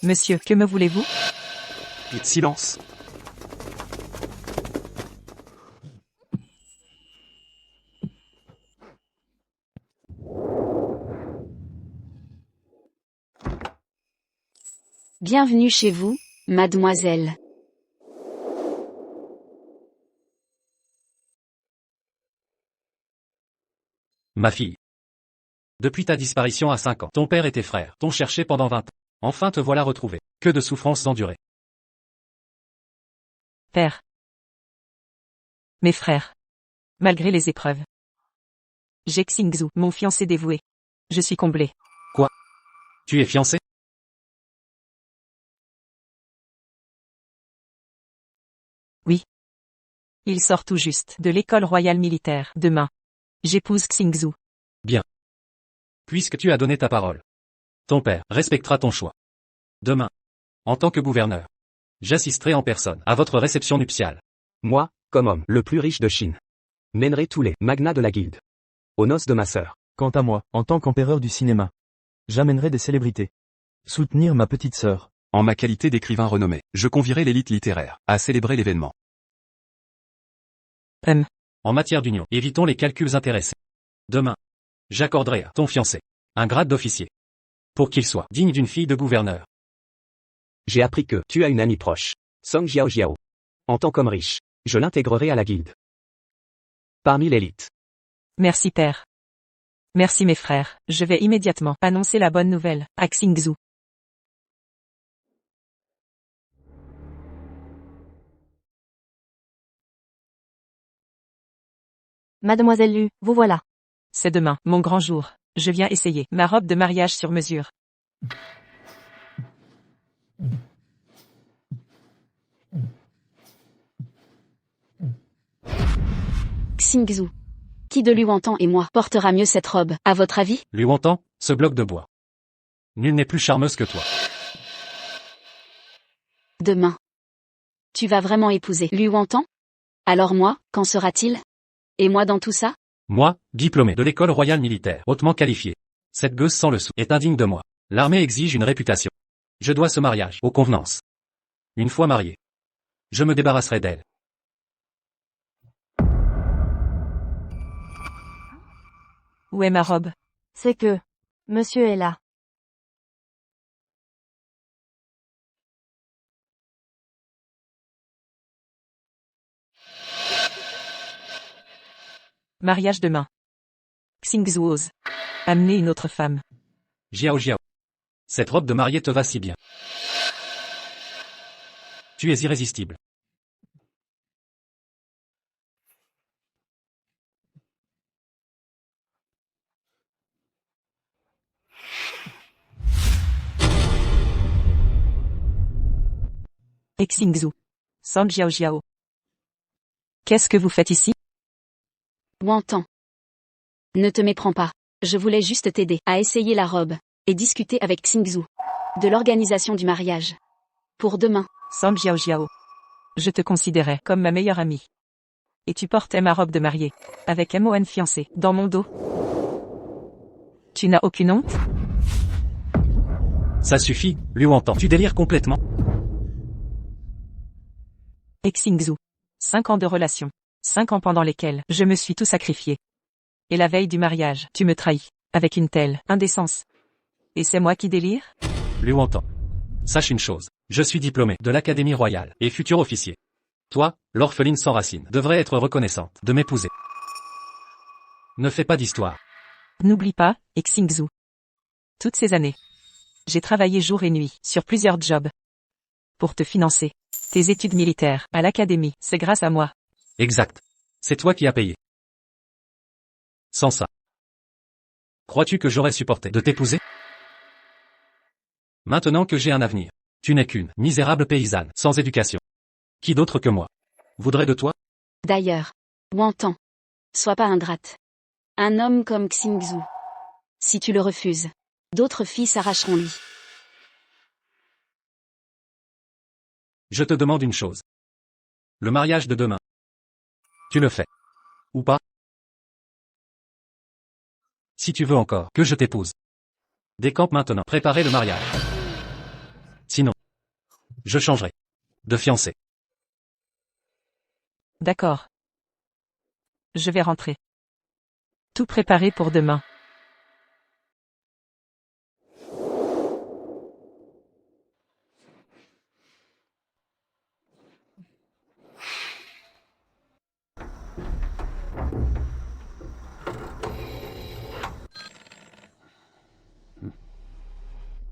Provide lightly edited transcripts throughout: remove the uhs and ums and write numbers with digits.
Monsieur, que me voulez-vous? Silence. Bienvenue chez vous, mademoiselle. Ma fille. Depuis ta disparition à 5 ans, ton père et tes frères t'ont cherché pendant 20 ans. Enfin te voilà retrouvé. Que de souffrances endurées. Père. Mes frères. Malgré les épreuves. J'ai Xingzhu, mon fiancé dévoué. Je suis comblé. Quoi? Tu es fiancé? Oui. Il sort tout juste de l'école royale militaire, demain. J'épouse Xingzhu. Bien. Puisque tu as donné ta parole. Ton père respectera ton choix. Demain. En tant que gouverneur. J'assisterai en personne à votre réception nuptiale. Moi, comme homme le plus riche de Chine, mènerai tous les magnats de la guilde aux noces de ma sœur. Quant à moi, en tant qu'empereur du cinéma, j'amènerai des célébrités. Soutenir ma petite sœur. En ma qualité d'écrivain renommé, je convierai l'élite littéraire à célébrer l'événement. En matière d'union, évitons les calculs intéressés. Demain. J'accorderai à ton fiancé un grade d'officier. Pour qu'il soit digne d'une fille de gouverneur. J'ai appris que tu as une amie proche, Song Jiao Jiao. En tant qu'homme riche, je l'intégrerai à la guilde. Parmi l'élite. Merci père. Merci mes frères, je vais immédiatement annoncer la bonne nouvelle à Xingzhu. Mademoiselle Lu, vous voilà. C'est demain, mon grand jour. Je viens essayer ma robe de mariage sur mesure. Xingzhu. Qui de Luantan et moi portera mieux cette robe, à votre avis? Lui entend, ce bloc de bois. Nul n'est plus charmeuse que toi. Demain. Tu vas vraiment épouser Luantan? Alors moi, qu'en sera-t-il? Et moi dans tout ça? Moi, diplômé de l'école royale militaire, hautement qualifié. Cette gueuse sans le sou est indigne de moi. L'armée exige une réputation. Je dois ce mariage aux convenances. Une fois marié, je me débarrasserai d'elle. Où est ma robe? C'est que, monsieur est là. Mariage demain. Xingzhu ose amener une autre femme. Jiao Jiao. Cette robe de mariée te va si bien. Tu es irrésistible. Et Xingzhu. Song Jiao Jiao. Qu'est-ce que vous faites ici? Luantan. Ne te méprends pas. Je voulais juste t'aider à essayer la robe et discuter avec Xingzhu de l'organisation du mariage. Pour demain. Song Jiao Jiao. Je te considérais comme ma meilleure amie. Et tu portais ma robe de mariée, avec MON fiancé, dans mon dos. Tu n'as aucune honte? Ça suffit, Liu entend. Tu délires complètement. Et Xingzhu. 5 ans de relation. 5 ans pendant lesquels je me suis tout sacrifié. Et la veille du mariage, tu me trahis, avec une telle indécence. Et c'est moi qui délire? Liu entend. Sache une chose, je suis diplômé de l'Académie royale et futur officier. Toi, l'orpheline sans racine, devrais être reconnaissante de m'épouser. Ne fais pas d'histoire. N'oublie pas, et Xingzhu. Toutes ces années, j'ai travaillé jour et nuit sur plusieurs jobs. Pour te financer. Tes études militaires à l'académie, c'est grâce à moi. Exact. C'est toi qui as payé. Sans ça. Crois-tu que j'aurais supporté de t'épouser? Maintenant que j'ai un avenir, tu n'es qu'une misérable paysanne, sans éducation. Qui d'autre que moi voudrait de toi? D'ailleurs. Luantan. Sois pas ingrate. Un homme comme Xingzhu. Si tu le refuses, d'autres filles s'arracheront lui. Je te demande une chose. Le mariage de demain. Tu le fais. Ou pas? Si tu veux encore que je t'épouse. Décampe maintenant. Préparez le mariage. Sinon, Je changerai. De fiancé. D'accord. Je vais rentrer. Tout préparé pour demain.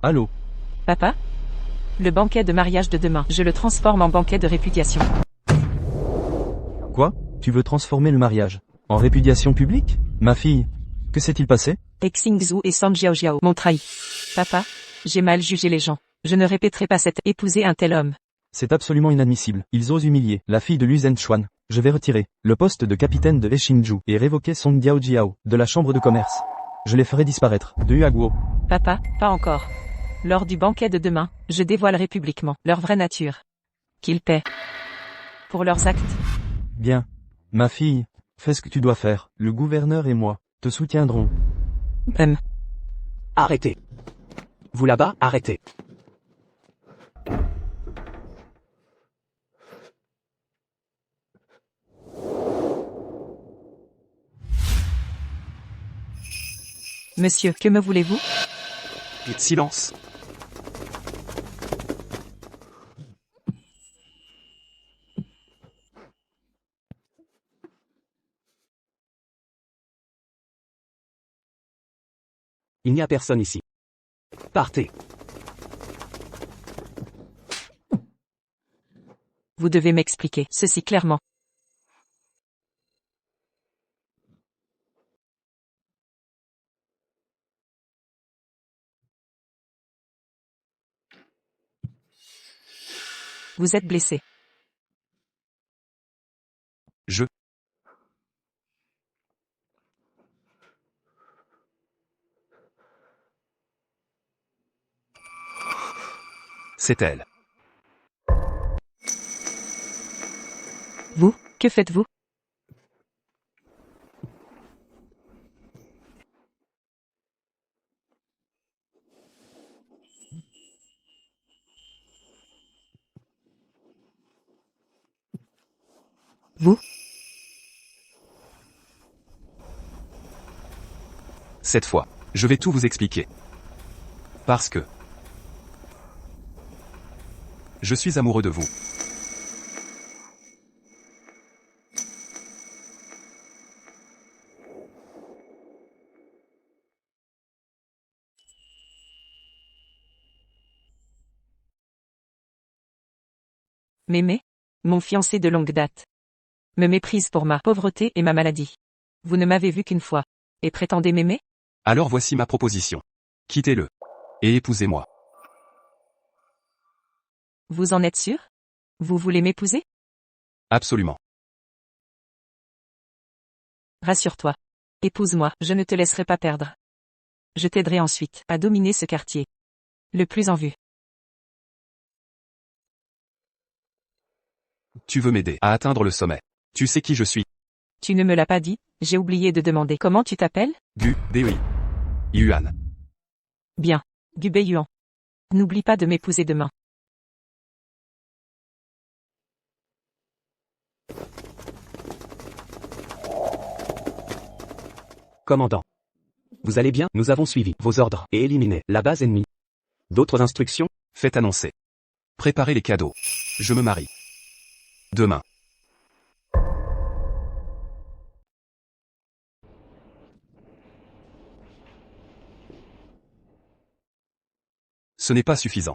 Allô? Papa? Le banquet de mariage de demain, je le transforme en banquet de répudiation. Quoi? Tu veux transformer le mariage en répudiation publique? Ma fille, que s'est-il passé? Xingzhu et Song Jiaojiao m'ont trahi. Papa, j'ai mal jugé les gens. Je ne répéterai pas cette épouser un tel homme. C'est absolument inadmissible. Ils osent humilier la fille de Lu Zhenchuan. Je vais retirer le poste de capitaine de Xingzhu et révoquer Song Jiaojiao de la chambre de commerce. Je les ferai disparaître de Huaguo. Papa, pas encore. Lors du banquet de demain, je dévoilerai publiquement leur vraie nature. Qu'ils paient pour leurs actes. Bien. Ma fille, fais ce que tu dois faire. Le gouverneur et moi te soutiendrons. Arrêtez. Vous là-bas, arrêtez. Monsieur, que me voulez-vous? Dites silence. Il n'y a personne ici. Partez. Vous devez m'expliquer ceci clairement. Vous êtes blessé. Je. C'est elle. Vous, que faites-vous? Vous? Cette fois, je vais tout vous expliquer. Parce que je suis amoureux de vous. Mémé? Mon fiancé de longue date. Me méprise pour ma pauvreté et ma maladie. Vous ne m'avez vu qu'une fois. Et prétendez m'aimer? Alors voici ma proposition. Quittez-le. Et épousez-moi. Vous en êtes sûr? Vous voulez m'épouser? Absolument. Rassure-toi. Épouse-moi, je ne te laisserai pas perdre. Je t'aiderai ensuite à dominer ce quartier. Le plus en vue. Tu veux m'aider à atteindre le sommet. Tu sais qui je suis. Tu ne me l'as pas dit, j'ai oublié de demander comment tu t'appelles? Gu, Dewey. Yuan. Bien. Gubei Yuan. N'oublie pas de m'épouser demain. Commandant. Vous allez bien? Nous avons suivi vos ordres et éliminé la base ennemie. D'autres instructions? Faites annoncer. Préparez les cadeaux. Je me marie. Demain. Ce n'est pas suffisant.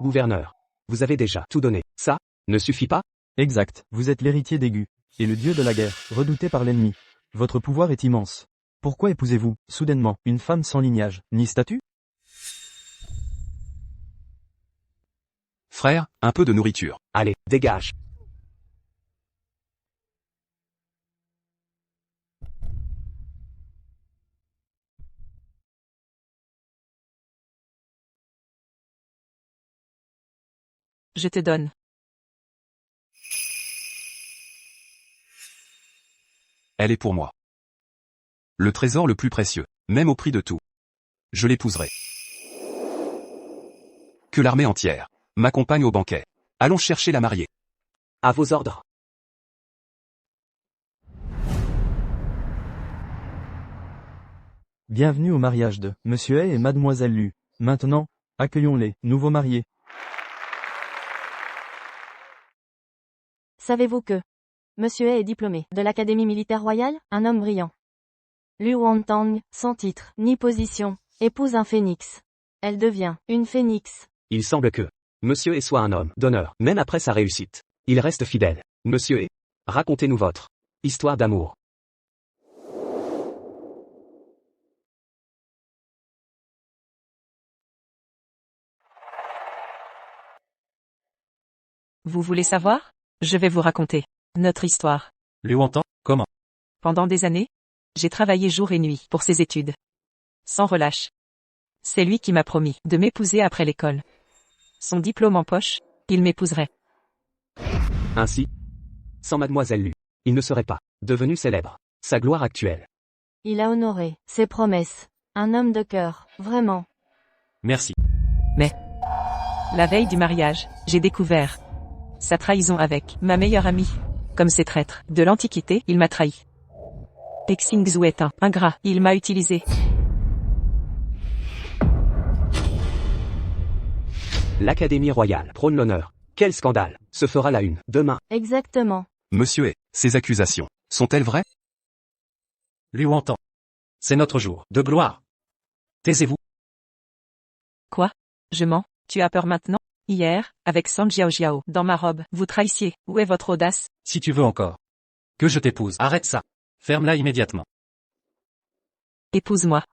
Gouverneur. Vous avez déjà tout donné. Ça ne suffit pas? Exact. Vous êtes l'héritier d'Aigu. Et le dieu de la guerre, redouté par l'ennemi. Votre pouvoir est immense. Pourquoi épousez-vous, soudainement, une femme sans lignage, ni statut? Frère, un peu de nourriture. Allez, dégage. Je te donne. Elle est pour moi. Le trésor le plus précieux, même au prix de tout. Je l'épouserai. Que l'armée entière m'accompagne au banquet. Allons chercher la mariée. À vos ordres. Bienvenue au mariage de Monsieur Hay et Mademoiselle Lu. Maintenant, accueillons les nouveaux mariés. Savez-vous que Monsieur Hay est diplômé de l'Académie militaire royale, un homme brillant. Lu Wantang, sans titre, ni position, épouse un phénix. Elle devient une phénix. Il semble que Monsieur Hay soit un homme d'honneur, même après sa réussite. Il reste fidèle. Monsieur Hay, racontez-nous votre histoire d'amour. Vous voulez savoir? Je vais vous raconter notre histoire. Liu Wantang, comment? Pendant des années, j'ai travaillé jour et nuit pour ses études. Sans relâche. C'est lui qui m'a promis de m'épouser après l'école. Son diplôme en poche, il m'épouserait. Ainsi, sans Mademoiselle Lu, il ne serait pas devenu célèbre. Sa gloire actuelle. Il a honoré ses promesses. Un homme de cœur, vraiment. Merci. La veille du mariage, j'ai découvert sa trahison avec ma meilleure amie. Comme ces traîtres de l'Antiquité, il m'a trahi. Xingzhu est un ingrat, il m'a utilisé. L'Académie royale prône l'honneur. Quel scandale. Se fera la une demain. Exactement. Monsieur Hay, ces accusations sont-elles vraies? Liu Wantang. C'est notre jour de gloire. Taisez-vous. Quoi? Je mens? Tu as peur maintenant? Hier, avec Song Jiao, dans ma robe, vous trahissiez. Où est votre audace? Si tu veux encore que je t'épouse, arrête ça. Ferme-la immédiatement. Épouse-moi.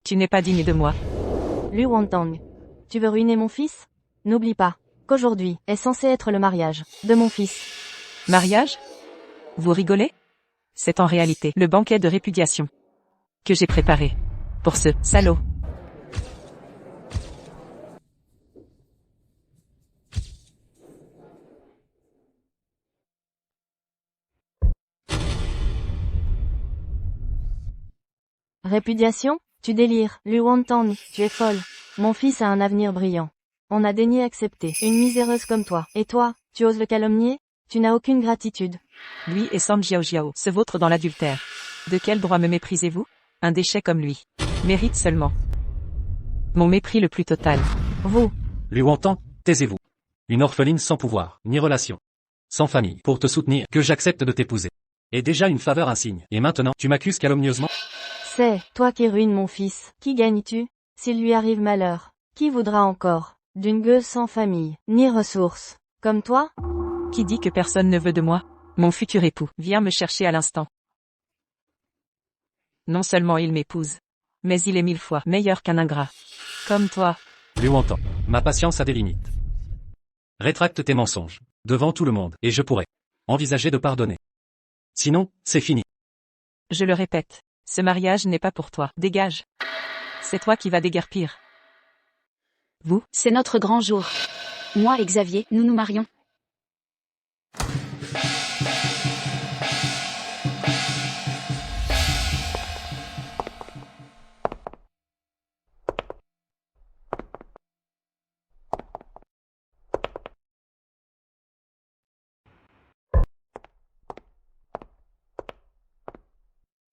Tu n'es pas digne de moi. Lu Wantang. Tu veux ruiner mon fils? N'oublie pas qu'aujourd'hui est censé être le mariage de mon fils. Mariage? Vous rigolez? C'est en réalité le banquet de répudiation que j'ai préparé pour ce salaud. Répudiation? Tu délires, Lu Wantang, tu es folle. Mon fils a un avenir brillant. On a daigné accepter une miséreuse comme toi. Et toi, tu oses le calomnier? Tu n'as aucune gratitude. Lui et Song Jiao se vautrent dans l'adultère. De quel droit me méprisez-vous? Un déchet comme lui mérite seulement mon mépris le plus total. Vous, Liu Wantang, taisez-vous. Une orpheline sans pouvoir, ni relation. Sans famille, pour te soutenir, que j'accepte de t'épouser. Et déjà une faveur insigne. Et maintenant, tu m'accuses calomnieusement? c'est toi qui ruines mon fils. Qui gagnes-tu? S'il lui arrive malheur, qui voudra encore d'une gueuse sans famille, ni ressources, comme toi? Qui dit que personne ne veut de moi? Mon futur époux vient me chercher à l'instant. Non seulement il m'épouse, mais il est 1000 fois meilleur qu'un ingrat. Comme toi. Liu Wantang, ma patience a des limites. Rétracte tes mensonges, devant tout le monde, et je pourrai envisager de pardonner. Sinon, c'est fini. Je le répète, ce mariage n'est pas pour toi. Dégage. C'est toi qui vas déguerpir. Vous? C'est notre grand jour. Moi et Xavier, nous nous marions.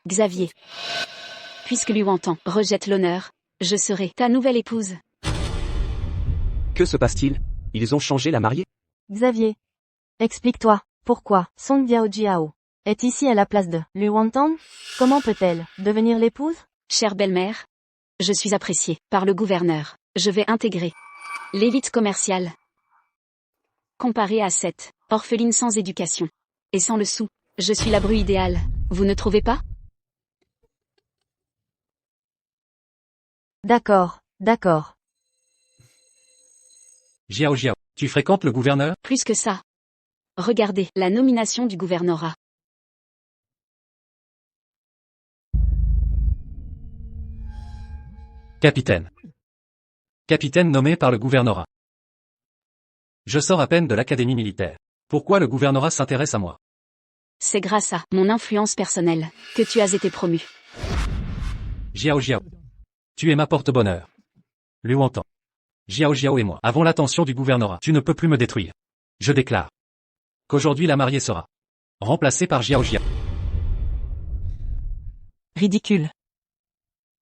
Xavier. Puisque Liu Wantang rejette l'honneur, je serai ta nouvelle épouse. Que se passe-t-il? Ils ont changé la mariée? Xavier. Explique-toi, pourquoi Song Jiao est ici à la place de Lu Wantang? Comment peut-elle devenir l'épouse? Chère belle-mère, je suis appréciée par le gouverneur. Je vais intégrer l'élite commerciale. Comparée à cette orpheline sans éducation et sans le sou, je suis la bru idéale. Vous ne trouvez pas? D'accord, d'accord. Jiao, tu fréquentes le gouverneur? Plus que ça. Regardez la nomination du gouvernorat. Capitaine. Capitaine nommé par le gouvernorat. Je sors à peine de l'académie militaire. Pourquoi le gouvernorat s'intéresse à moi? C'est grâce à mon influence personnelle que tu as été promu. Jiao, tu es ma porte-bonheur. Liu Wantang. Jiao Jiao et moi avons l'attention du gouvernorat. Tu ne peux plus me détruire. Je déclare qu'aujourd'hui la mariée sera remplacée par Jiao Jiao. Ridicule.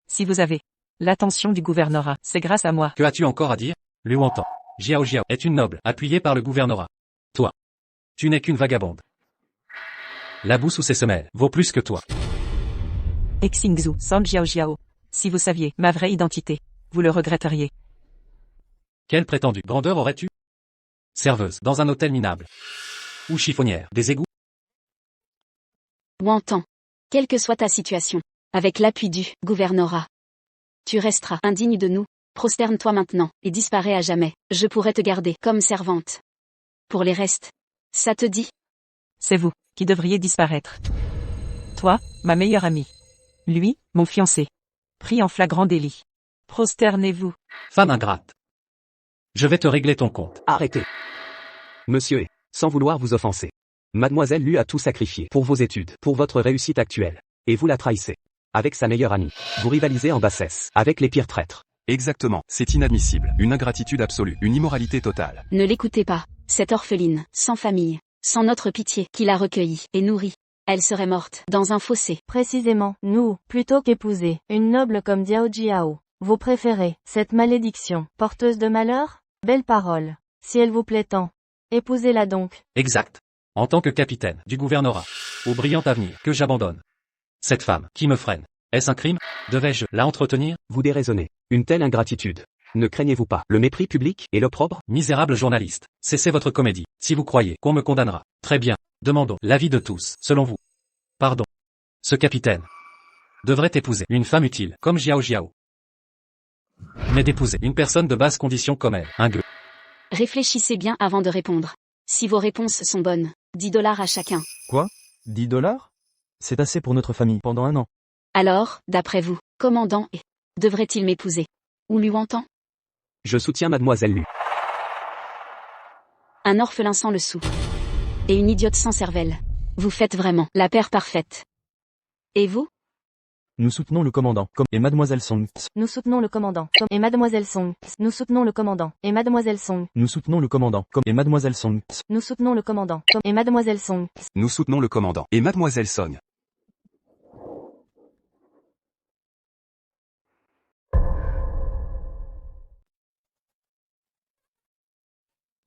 Si vous avez l'attention du gouvernorat, c'est grâce à moi. Que as-tu encore à dire? Liu Wontan. Jiao Jiao est une noble, appuyée par le gouvernorat. Toi, tu n'es qu'une vagabonde. La boue sous ses semelles vaut plus que toi. Xingzhu, Song Jiao Jiao. Si vous saviez ma vraie identité, vous le regretteriez. Quelle prétendue grandeur aurais-tu? Serveuse dans un hôtel minable. Ou chiffonnière des égouts? Wontan. Quelle que soit ta situation, avec l'appui du gouvernorat, tu resteras indigne de nous. Prosterne-toi maintenant, et disparais à jamais. Je pourrais te garder comme servante. Pour les restes, ça te dit? C'est vous qui devriez disparaître. Toi, ma meilleure amie. Lui, mon fiancé. Pris en flagrant délit. Prosternez-vous. Femme ingrate. Je vais te régler ton compte. Arrêtez. Monsieur et, sans vouloir vous offenser. Mademoiselle Lu a tout sacrifié pour vos études, pour votre réussite actuelle. Et vous la trahissez. Avec sa meilleure amie. Vous rivalisez en bassesse, avec les pires traîtres. Exactement, c'est inadmissible, une ingratitude absolue, une immoralité totale. Ne l'écoutez pas, cette orpheline, sans famille, sans notre pitié, qui l'a recueillie et nourrie. Elle serait morte, dans un fossé. Précisément, nous, plutôt qu'épouser, une noble comme Jiao Jiao. Vous préférez, cette malédiction, porteuse de malheur? Belle parole. Si elle vous plaît tant. Épousez-la donc. Exact. En tant que capitaine du gouvernorat, au brillant avenir que j'abandonne. Cette femme, qui me freine, est-ce un crime? Devais-je la entretenir? Vous déraisonnez. Une telle ingratitude. Ne craignez-vous pas le mépris public et l'opprobre? Misérable journaliste, cessez votre comédie. Si vous croyez qu'on me condamnera, très bien. Demandons l'avis de tous, selon vous. Pardon. Ce capitaine devrait épouser une femme utile, comme Jiao Jiao. Mais d'épouser une personne de basse condition comme elle, un gueux. Réfléchissez bien avant de répondre. Si vos réponses sont bonnes, 10 dollars à chacun. Quoi? 10 dollars? C'est assez pour notre famille pendant un an. Alors, d'après vous, commandant et devrait-il m'épouser? Ou lui entend? Je soutiens Mademoiselle Lu. Un orphelin sans le sou. Et une idiote sans cervelle. Vous faites vraiment la paire parfaite. Et vous? Nous soutenons le commandant, comme et Mademoiselle Song. Nous soutenons le commandant, comme et Mademoiselle Song. Nous soutenons le commandant, et Mademoiselle Song. Nous soutenons le commandant, comme et Mademoiselle Song. Nous soutenons le commandant, comme et Mademoiselle Song. Nous soutenons le commandant et Mademoiselle Song.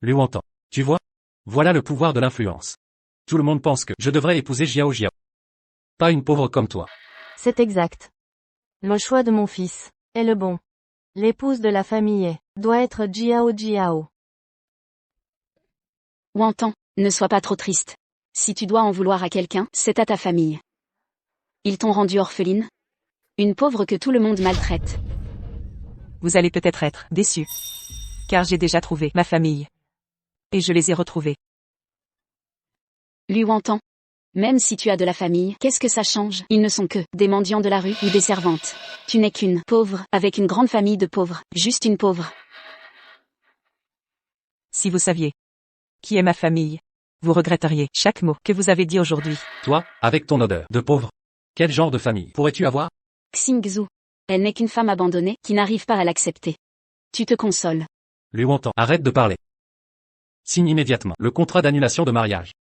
Liu entend. Tu vois? Voilà le pouvoir de l'influence. Tout le monde pense que je devrais épouser Jiao Jiao. Pas une pauvre comme toi. C'est exact. Le choix de mon fils est le bon. L'épouse de la famille doit être Jiao Jiao. Wontan, ne sois pas trop triste. Si tu dois en vouloir à quelqu'un, c'est à ta famille. Ils t'ont rendue orpheline? Une pauvre que tout le monde maltraite. Vous allez peut-être être déçus. Car j'ai déjà trouvé ma famille. Et je les ai retrouvés. Liu Wontan. Même si tu as de la famille, qu'est-ce que ça change? Ils ne sont que des mendiants de la rue ou des servantes. Tu n'es qu'une pauvre, avec une grande famille de pauvres, juste une pauvre. Si vous saviez qui est ma famille, vous regretteriez chaque mot que vous avez dit aujourd'hui. Toi, avec ton odeur de pauvre. Quel genre de famille pourrais-tu avoir? Xingzhu. Elle n'est qu'une femme abandonnée qui n'arrive pas à l'accepter. Tu te consoles. Liu Wontan, arrête de parler. Signe immédiatement le contrat d'annulation de mariage.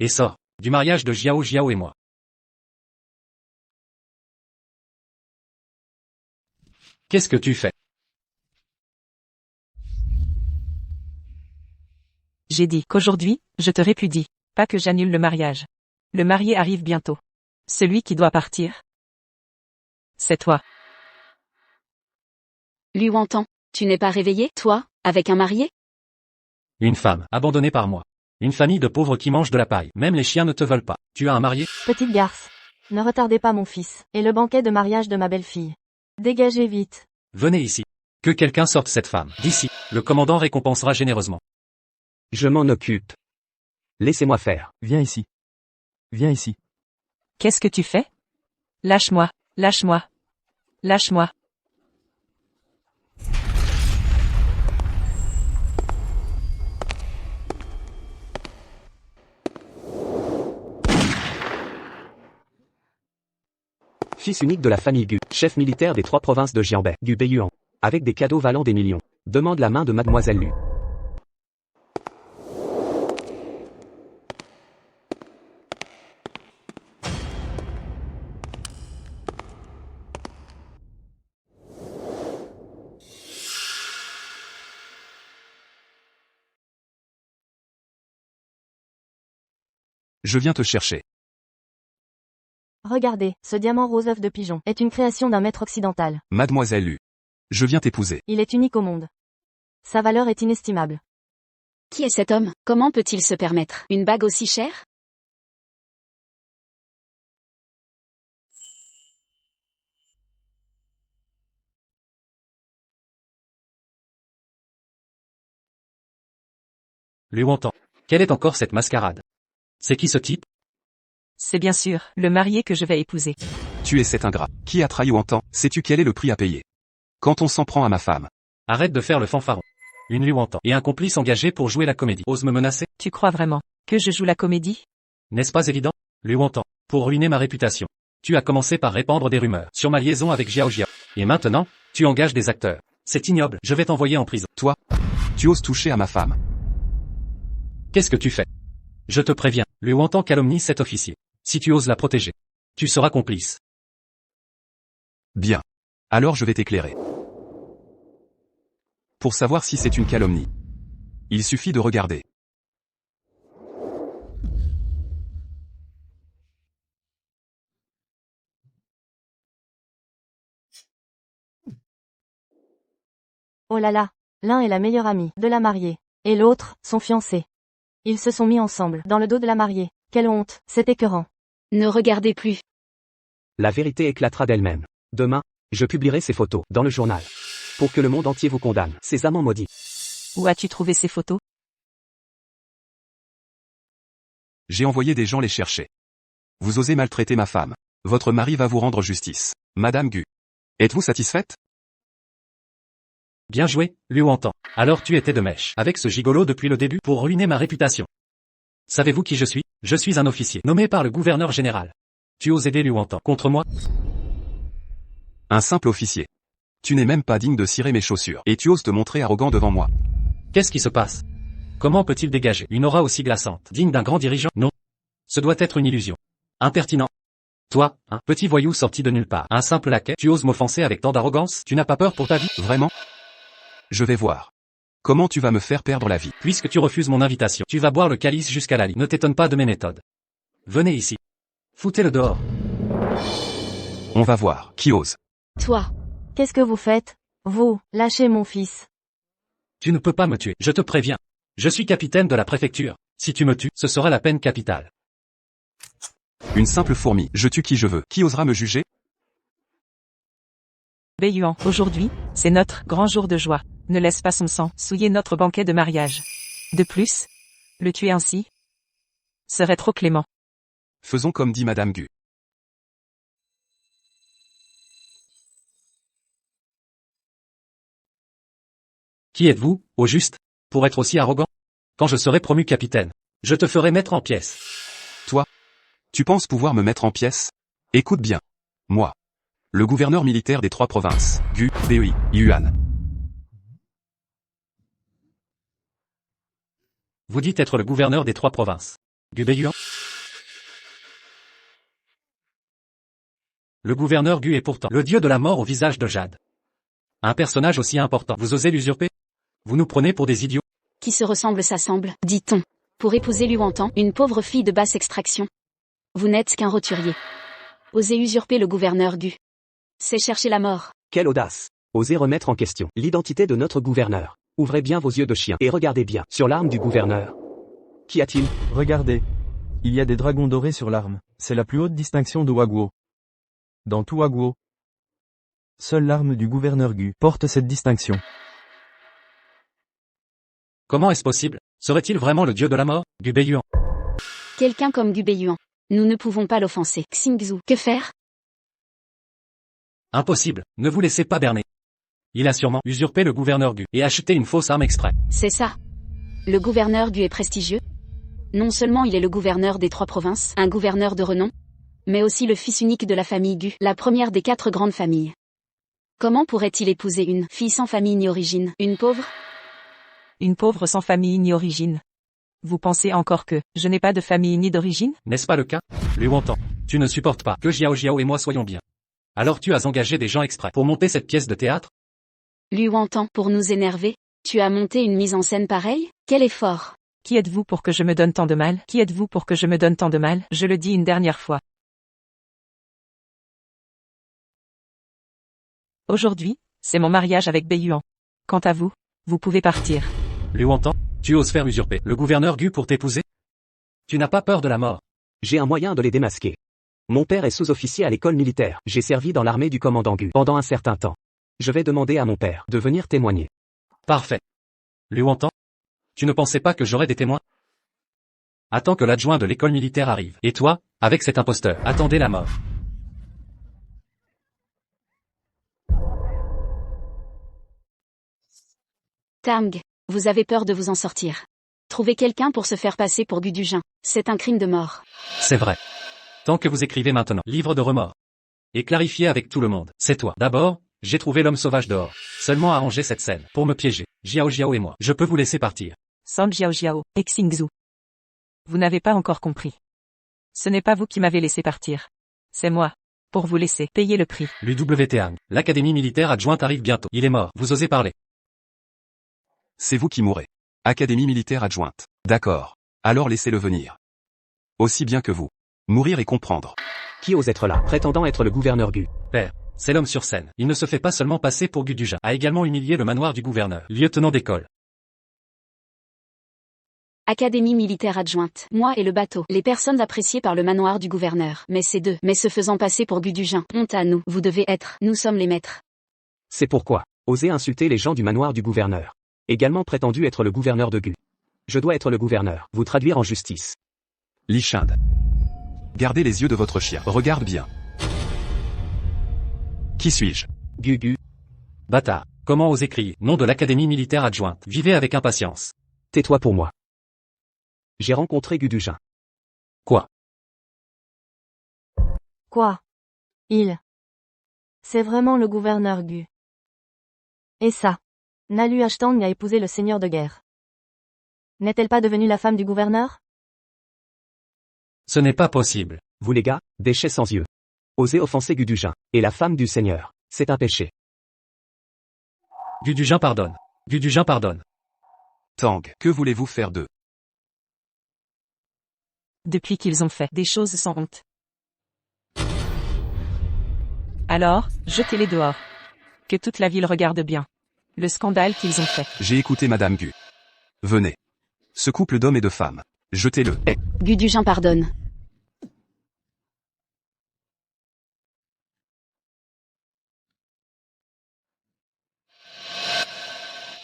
Et sors du mariage de Jiao Jiao et moi. Qu'est-ce que tu fais? J'ai dit qu'aujourd'hui, je te répudie, pas que j'annule le mariage. Le marié arrive bientôt. Celui qui doit partir, c'est toi. Liu Wontan, tu n'es pas réveillé, toi, avec un marié? Une femme, abandonnée par moi. Une famille de pauvres qui mangent de la paille. Même les chiens ne te veulent pas. Tu as un marié? Petite garce. Ne retardez pas mon fils, et le banquet de mariage de ma belle-fille. Dégagez vite. Venez ici. Que quelqu'un sorte cette femme d'ici. Le commandant récompensera généreusement. Je m'en occupe. Laissez-moi faire. Viens ici. Viens ici. Qu'est-ce que tu fais? Lâche-moi, lâche-moi. Lâche-moi. Fils unique de la famille Gu, chef militaire des 3 provinces de Jianbai, Gu Beiyuan. Avec des cadeaux valant des millions. Demande la main de mademoiselle Lu. Je viens te chercher. Regardez, ce diamant rose œuf de pigeon est une création d'un maître occidental. Mademoiselle Lu. Je viens t'épouser. Il est unique au monde. Sa valeur est inestimable. Qui est cet homme? Comment peut-il se permettre une bague aussi chère? Lu Wontan. Quelle est encore cette mascarade? C'est qui ce type? C'est bien sûr, le marié que je vais épouser. Tu es cet ingrat. Qui a trahi Wantan? Sais-tu quel est le prix à payer? Quand on s'en prend à ma femme. Arrête de faire le fanfaron. Une Lu Wontan et un complice engagé pour jouer la comédie. Ose me menacer? Tu crois vraiment que je joue la comédie? N'est-ce pas évident? Lu Wontan. Pour ruiner ma réputation. Tu as commencé par répandre des rumeurs sur ma liaison avec Jiao Jiao. Et maintenant, tu engages des acteurs. C'est ignoble, je vais t'envoyer en prison. Toi, tu oses toucher à ma femme. Qu'est-ce que tu fais? Je te préviens, Lu Wontan calomnie cet officier. Si tu oses la protéger, tu seras complice. Bien. Alors je vais t'éclairer. Pour savoir si c'est une calomnie, il suffit de regarder. Oh là là, l'un est la meilleure amie de la mariée, et l'autre, son fiancé. Ils se sont mis ensemble dans le dos de la mariée. Quelle honte, c'est écœurant. Ne regardez plus. La vérité éclatera d'elle-même. Demain, je publierai ces photos dans le journal. Pour que le monde entier vous condamne, ces amants maudits. Où as-tu trouvé ces photos? J'ai envoyé des gens les chercher. Vous osez maltraiter ma femme. Votre mari va vous rendre justice. Madame Gu. Êtes-vous satisfaite? Bien joué, Lu Wontan. Alors tu étais de mèche avec ce gigolo depuis le début pour ruiner ma réputation. Savez-vous qui je suis? Je suis un officier nommé par le gouverneur général. Tu oses aider Lu Wontan contre moi? Un simple officier. Tu n'es même pas digne de cirer mes chaussures. Et tu oses te montrer arrogant devant moi. Qu'est-ce qui se passe? Comment peut-il dégager une aura aussi glaçante, digne d'un grand dirigeant? Non. Ce doit être une illusion. Impertinent. Toi, un petit voyou sorti de nulle part, un simple laquais, tu oses m'offenser avec tant d'arrogance? Tu n'as pas peur pour ta vie? Vraiment? Je vais voir. Comment tu vas me faire perdre la vie? Puisque tu refuses mon invitation, tu vas boire le calice jusqu'à la lie. Ne t'étonne pas de mes méthodes. Venez ici. Foutez-le dehors. On va voir. Qui ose? Toi. Qu'est-ce que vous faites? Vous, lâchez mon fils. Tu ne peux pas me tuer, je te préviens. Je suis capitaine de la préfecture. Si tu me tues, ce sera la peine capitale. Une simple fourmi. Je tue qui je veux. Qui osera me juger? Beiyuan, aujourd'hui, c'est notre grand jour de joie. Ne laisse pas son sang souiller notre banquet de mariage. De plus, le tuer ainsi serait trop clément. Faisons comme dit Madame Gu. Qui êtes-vous, au juste, pour être aussi arrogant? Quand je serai promu capitaine, je te ferai mettre en pièces. Toi? Tu penses pouvoir me mettre en pièces? Écoute bien. Moi. Le gouverneur militaire des 3 provinces, Gu, Bei, Yuan. Vous dites être le gouverneur des 3 provinces. Gu Beiyuan? Le gouverneur Gu est pourtant le dieu de la mort au visage de jade. Un personnage aussi important, vous osez l'usurper? Vous nous prenez pour des idiots? Qui se ressemble s'assemble, dit-on. Pour épouser Lu Wontan, une pauvre fille de basse extraction. Vous n'êtes qu'un roturier. Osez usurper le gouverneur Gu. C'est chercher la mort. Quelle audace! Osez remettre en question l'identité de notre gouverneur. Ouvrez bien vos yeux de chien et regardez bien sur l'arme du gouverneur. Qu'y a-t-il? Regardez. Il y a des dragons dorés sur l'arme. C'est la plus haute distinction de Waguo. Dans tout Waguo, seule l'arme du gouverneur Gu porte cette distinction. Comment est-ce possible? Serait-il vraiment le dieu de la mort, Gu Beiyuan? Quelqu'un comme Gu Beiyuan. Nous ne pouvons pas l'offenser. Xingzhu, que faire? Impossible, ne vous laissez pas berner. Il a sûrement usurpé le gouverneur Gu et acheté une fausse arme exprès. C'est ça. Le gouverneur Gu est prestigieux. Non seulement il est le gouverneur des 3 provinces, un gouverneur de renom, mais aussi le fils unique de la famille Gu, la première des 4 grandes familles. Comment pourrait-il épouser une fille sans famille ni origine, une pauvre? Une pauvre sans famille ni origine. Vous pensez encore que je n'ai pas de famille ni d'origine? N'est-ce pas le cas? Liu Wontan, tu ne supportes pas que Jiao Jiao et moi soyons bien. Alors tu as engagé des gens exprès pour monter cette pièce de théâtre? Liu Wontan, pour nous énerver, tu as monté une mise en scène pareille? Quel effort! Qui êtes-vous pour que je me donne tant de mal? Qui êtes-vous pour que je me donne tant de mal? Je le dis une dernière fois. Aujourd'hui, c'est mon mariage avec Beiyuan. Quant à vous, vous pouvez partir. Liu Wontan, tu oses faire usurper le gouverneur Gu pour t'épouser? Tu n'as pas peur de la mort? J'ai un moyen de les démasquer. Mon père est sous-officier à l'école militaire. J'ai servi dans l'armée du commandant Gu pendant un certain temps. Je vais demander à mon père de venir témoigner. Parfait. Liu Wontan, tu ne pensais pas que j'aurais des témoins? Attends que l'adjoint de l'école militaire arrive. Et toi, avec cet imposteur, attendez la mort. Tang, vous avez peur de vous en sortir. Trouver quelqu'un pour se faire passer pour Gu Dujin, c'est un crime de mort. C'est vrai. Tant que vous écrivez maintenant, livre de remords. Et clarifiez avec tout le monde, c'est toi. D'abord, j'ai trouvé l'homme sauvage dehors. Seulement arranger cette scène, pour me piéger. Jiao Jiao et moi, je peux vous laisser partir. San Jiao Jiao, Xingzhu. Vous n'avez pas encore compris. Ce n'est pas vous qui m'avez laissé partir. C'est moi. Pour vous laisser payer le prix. L'UWT, l'académie militaire adjointe arrive bientôt. Il est mort, vous osez parler. C'est vous qui mourrez. Académie militaire adjointe. D'accord. Alors laissez-le venir. Aussi bien que vous. Mourir et comprendre. Qui ose être là, prétendant être le gouverneur Gu? Père, c'est l'homme sur scène. Il ne se fait pas seulement passer pour Gu Dujin. A également humilié le manoir du gouverneur, lieutenant d'école. Académie militaire adjointe, moi et le bateau, les personnes appréciées par le manoir du gouverneur. Mais ces deux, mais se faisant passer pour Gu Dujin, honte à nous, vous devez être, nous sommes les maîtres. C'est pourquoi, oser insulter les gens du manoir du gouverneur. Également prétendu être le gouverneur de Gu. Je dois être le gouverneur, vous traduire en justice. Li Shinde. Gardez les yeux de votre chien. Regarde bien. Qui suis-je? Gu. Bâtard, comment oser crier, nom de l'académie militaire adjointe, vivez avec impatience. Tais-toi pour moi. J'ai rencontré Gu Dujin. Quoi? Quoi? C'est vraiment le gouverneur Gu. Et ça? Nalu Ashtang a épousé le seigneur de guerre. N'est-elle pas devenue la femme du gouverneur? Ce n'est pas possible. Vous les gars, déchets sans yeux. Osez offenser Gu Dujin, et la femme du seigneur. C'est un péché. Gu Dujin pardonne. Gu Dujin pardonne. Tang, que voulez-vous faire d'eux? Depuis qu'ils ont fait des choses sans honte. Alors, jetez-les dehors. Que toute la ville regarde bien. Le scandale qu'ils ont fait. J'ai écouté Madame Gu. Venez. Ce couple d'hommes et de femmes. Jetez-le. Gu Dujin pardonne.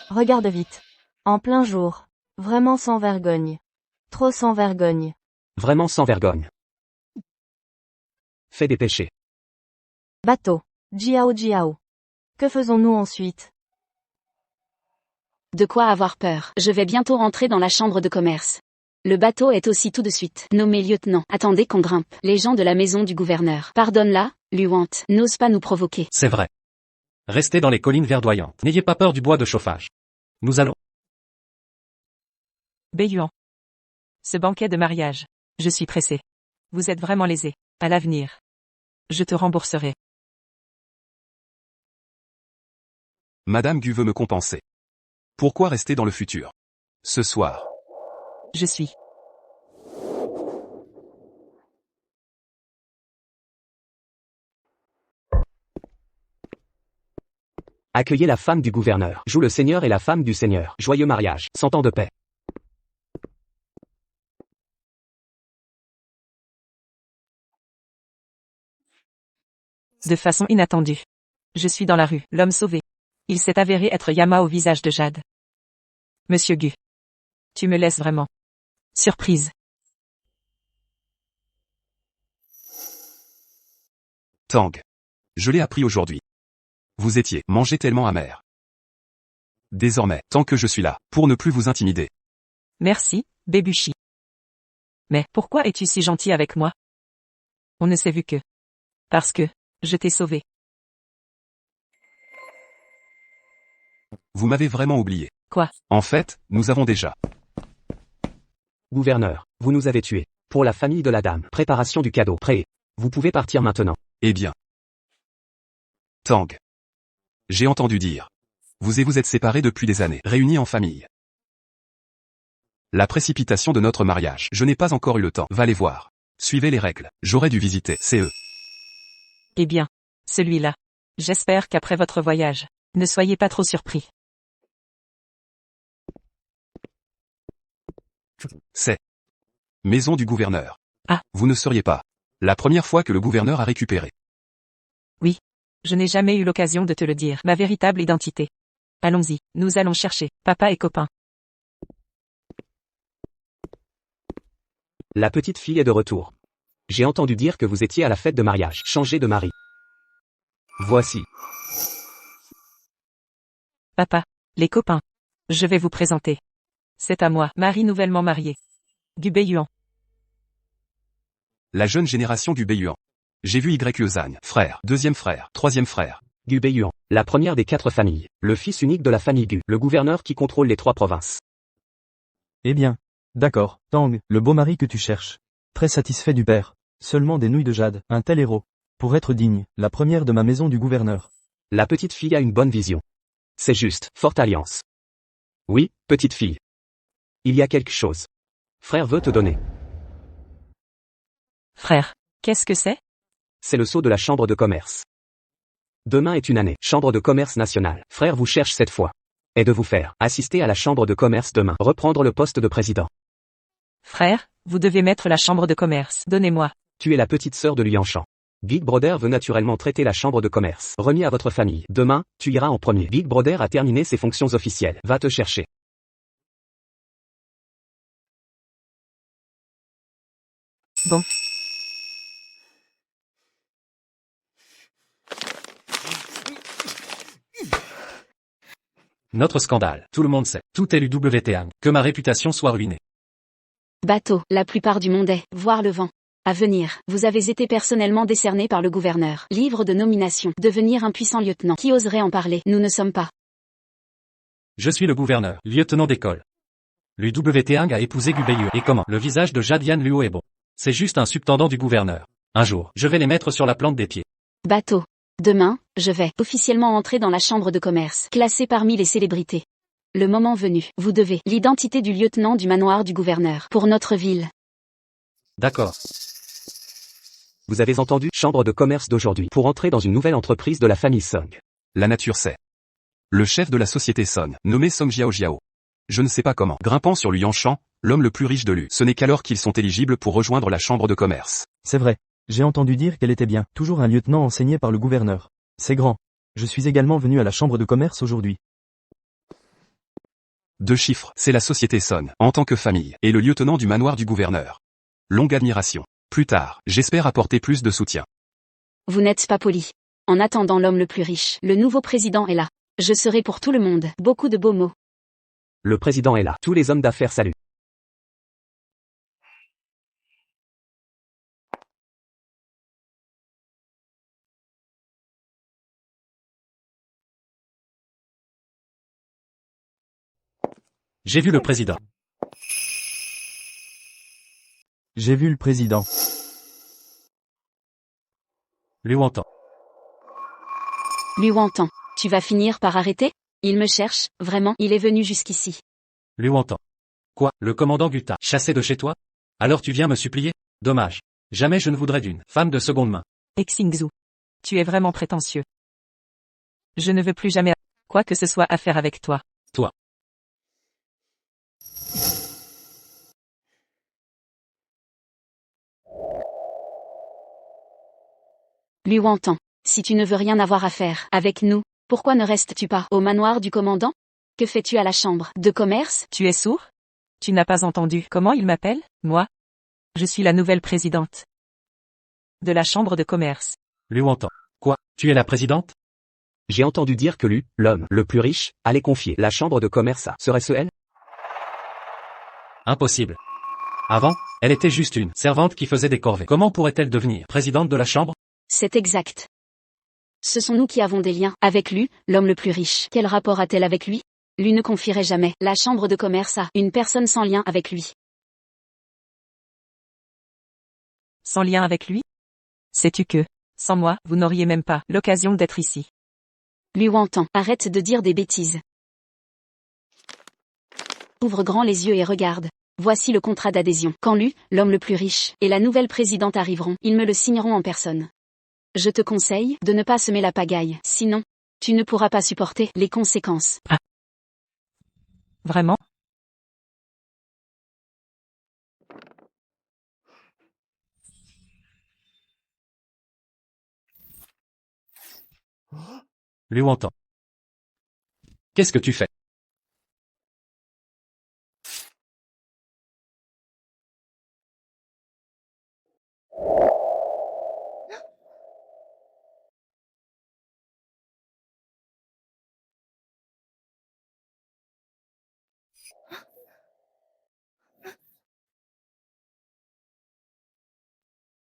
Regarde vite. En plein jour. Vraiment sans vergogne. Trop sans vergogne. Vraiment sans vergogne. Fait des péchés. Bateau. Jiao Jiao. Que faisons-nous ensuite? De quoi avoir peur. Je vais bientôt rentrer dans la chambre de commerce. Le bateau est aussi tout de suite nommé lieutenant. Attendez qu'on grimpe. Les gens de la maison du gouverneur. Pardonne-la, Luant. N'ose pas nous provoquer. C'est vrai. Restez dans les collines verdoyantes. N'ayez pas peur du bois de chauffage. Nous allons. Beiyuan. Ce banquet de mariage. Je suis pressé. Vous êtes vraiment lésé. À l'avenir. Je te rembourserai. Madame Gu veut me compenser. Pourquoi rester dans le futur? Ce soir. Je suis. Accueillez la femme du gouverneur. Joue le seigneur et la femme du seigneur. Joyeux mariage. 100 ans de paix. De façon inattendue. Je suis dans la rue. L'homme sauvé. Il s'est avéré être Yama au visage de jade. Monsieur Gu. Tu me laisses vraiment. Surprise. Tang. Je l'ai appris aujourd'hui. Vous étiez mangé tellement amer. Désormais, tant que je suis là, pour ne plus vous intimider. Merci, Bébuchi. Mais pourquoi es-tu si gentil avec moi? On ne s'est vu que. Parce que, je t'ai sauvé. Vous m'avez vraiment oublié. Quoi? En fait, nous avons déjà. Gouverneur, vous nous avez tués. Pour la famille de la dame. Préparation du cadeau. Prêt. Vous pouvez partir maintenant. Eh bien. Tang. J'ai entendu dire. Vous êtes séparés depuis des années, réunis en famille. La précipitation de notre mariage. Je n'ai pas encore eu le temps. Va les voir. Suivez les règles. J'aurais dû visiter. C'est eux. Eh bien. Celui-là. J'espère qu'après votre voyage, ne soyez pas trop surpris. C'est. Maison du gouverneur. Ah. Vous ne seriez pas. La première fois que le gouverneur a récupéré. Je n'ai jamais eu l'occasion de te le dire. Ma véritable identité. Allons-y, nous allons chercher, papa et copain. La petite fille est de retour. J'ai entendu dire que vous étiez à la fête de mariage. Changez de mari. Voici. Papa, les copains. Je vais vous présenter. C'est à moi, Marie nouvellement mariée. Gubeyuan. La jeune génération du Béhuan. J'ai vu Yuzan, frère, deuxième frère, troisième frère. Gu Beiyuan, la première des 4 familles. Le fils unique de la famille Gu. Le gouverneur qui contrôle les 3 provinces. Eh bien. D'accord, Tang, le beau mari que tu cherches. Très satisfait du père. Seulement des nouilles de jade, un tel héros. Pour être digne, la première de ma maison du gouverneur. La petite fille a une bonne vision. C'est juste, forte alliance. Oui, petite fille. Il y a quelque chose. Frère veut te donner. Frère, qu'est-ce que c'est? C'est le sceau de la chambre de commerce. Demain est une année. Chambre de commerce nationale. Frère vous cherche cette fois. Et de vous faire assister à la chambre de commerce demain. Reprendre le poste de président. Frère, vous devez mettre la chambre de commerce. Donnez-moi. Tu es la petite sœur de Lianchan. Big Brother veut naturellement traiter la chambre de commerce. Remis à votre famille. Demain, tu iras en premier. Big Brother a terminé ses fonctions officielles. Va te chercher. Bon. Notre scandale. Tout le monde sait. Tout est l'UWT1. Que ma réputation soit ruinée. Bateau, la plupart du monde est, voir le vent. À venir, vous avez été personnellement décerné par le gouverneur. Livre de nomination. Devenir un puissant lieutenant. Qui oserait en parler? Nous ne sommes pas. Je suis le gouverneur, lieutenant d'école. L'UWT1 a épousé Gubeiyu. Et comment? Le visage de Jadian Luo est bon. C'est juste un subtendant du gouverneur. Un jour, je vais les mettre sur la plante des pieds. Bateau. Demain, je vais officiellement entrer dans la chambre de commerce, classée parmi les célébrités. Le moment venu, vous devez l'identité du lieutenant du manoir du gouverneur pour notre ville. D'accord. Vous avez entendu? Chambre de commerce d'aujourd'hui. Pour entrer dans une nouvelle entreprise de la famille Song. La nature sait. Le chef de la société Son, nommé Song Jiao. Je ne sais pas comment. Grimpant sur Lianchan, l'homme le plus riche de Lu. Ce n'est qu'alors qu'ils sont éligibles pour rejoindre la chambre de commerce. C'est vrai. J'ai entendu dire qu'elle était bien. Toujours un lieutenant enseigné par le gouverneur. C'est grand. Je suis également venu à la chambre de commerce aujourd'hui. 2 chiffres, c'est la société Son, en tant que famille, et le lieutenant du manoir du gouverneur. Longue admiration. Plus tard, j'espère apporter plus de soutien. Vous n'êtes pas poli. En attendant l'homme le plus riche, le nouveau président est là. Je serai pour tout le monde. Beaucoup de beaux mots. Le président est là. Tous les hommes d'affaires saluent. J'ai vu le président. J'ai vu le président. Lui entend. Lui entend. Tu vas finir par arrêter? Il me cherche, vraiment, il est venu jusqu'ici. Lui entend. Quoi? Le commandant Guta, chassé de chez toi? Alors tu viens me supplier? Dommage. Jamais je ne voudrais d'une femme de seconde main. Xingzhu. Tu es vraiment prétentieux. Je ne veux plus jamais quoi que ce soit à faire avec toi. Toi. Lui entend. Si tu ne veux rien avoir à faire avec nous, pourquoi ne restes-tu pas au manoir du commandant? Que fais-tu à la chambre de commerce? Tu es sourd? Tu n'as pas entendu comment il m'appelle, moi? Je suis la nouvelle présidente de la chambre de commerce. Lui entend. Quoi? Tu es la présidente? J'ai entendu dire que Lu, l'homme le plus riche, allait confier la chambre de commerce à. Serait-ce elle? Impossible. Avant, elle était juste une servante qui faisait des corvées. Comment pourrait-elle devenir présidente de la chambre? C'est exact. Ce sont nous qui avons des liens avec lui, l'homme le plus riche. Quel rapport a-t-elle avec lui? Lui ne confierait jamais la chambre de commerce à une personne sans lien avec lui. Sans lien avec lui? Sais-tu que, sans moi, vous n'auriez même pas l'occasion d'être ici. Lui Wantan, arrête de dire des bêtises. Ouvre grand les yeux et regarde. Voici le contrat d'adhésion. Quand Lu, l'homme le plus riche, et la nouvelle présidente arriveront, ils me le signeront en personne. Je te conseille de ne pas semer la pagaille, sinon, tu ne pourras pas supporter les conséquences. Vraiment? Lui Wantan. Qu'est-ce que tu fais?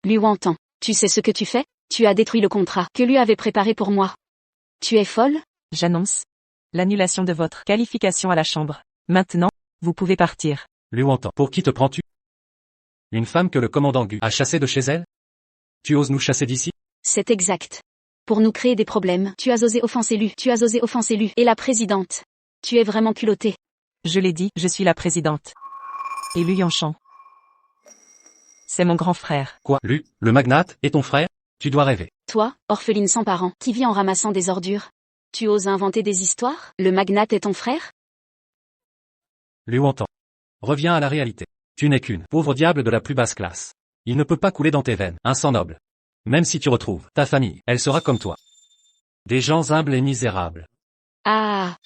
Lui Wantan, tu sais ce que tu fais? Tu as détruit le contrat que lui avait préparé pour moi. Tu es folle? J'annonce l'annulation de votre qualification à la chambre. Maintenant, vous pouvez partir. Lui Wantan. Pour qui te prends-tu? Une femme que le commandant Gu a chassée de chez elle? Tu oses nous chasser d'ici? C'est exact. Pour nous créer des problèmes, tu as osé offenser Lu. Tu as osé offenser Lu et la présidente. Tu es vraiment culotté. Je l'ai dit, je suis la présidente. Et Lu Yanshan. C'est mon grand frère. Quoi? Lu, le magnate, et ton frère? Tu dois rêver. Toi, orpheline sans parents, qui vit en ramassant des ordures. Tu oses inventer des histoires? Le magnate est ton frère? Lui Wantan. Reviens à la réalité. Tu n'es qu'une pauvre diable de la plus basse classe. Il ne peut pas couler dans tes veines un sang noble. Même si tu retrouves ta famille, elle sera comme toi. Des gens humbles et misérables. Ah!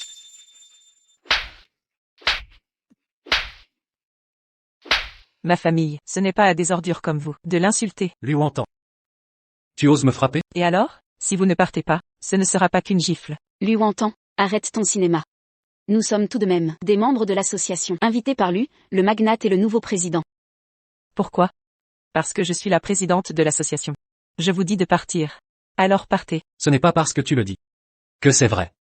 Ma famille, ce n'est pas à des ordures comme vous, de l'insulter. Lui Wantan. Tu oses me frapper? Et alors, si vous ne partez pas, ce ne sera pas qu'une gifle. Lui Wantan, arrête ton cinéma. Nous sommes tout de même des membres de l'association, invités par Lu, le magnate et le nouveau président. Pourquoi? Parce que je suis la présidente de l'association. Je vous dis de partir. Alors partez. Ce n'est pas parce que tu le dis que c'est vrai.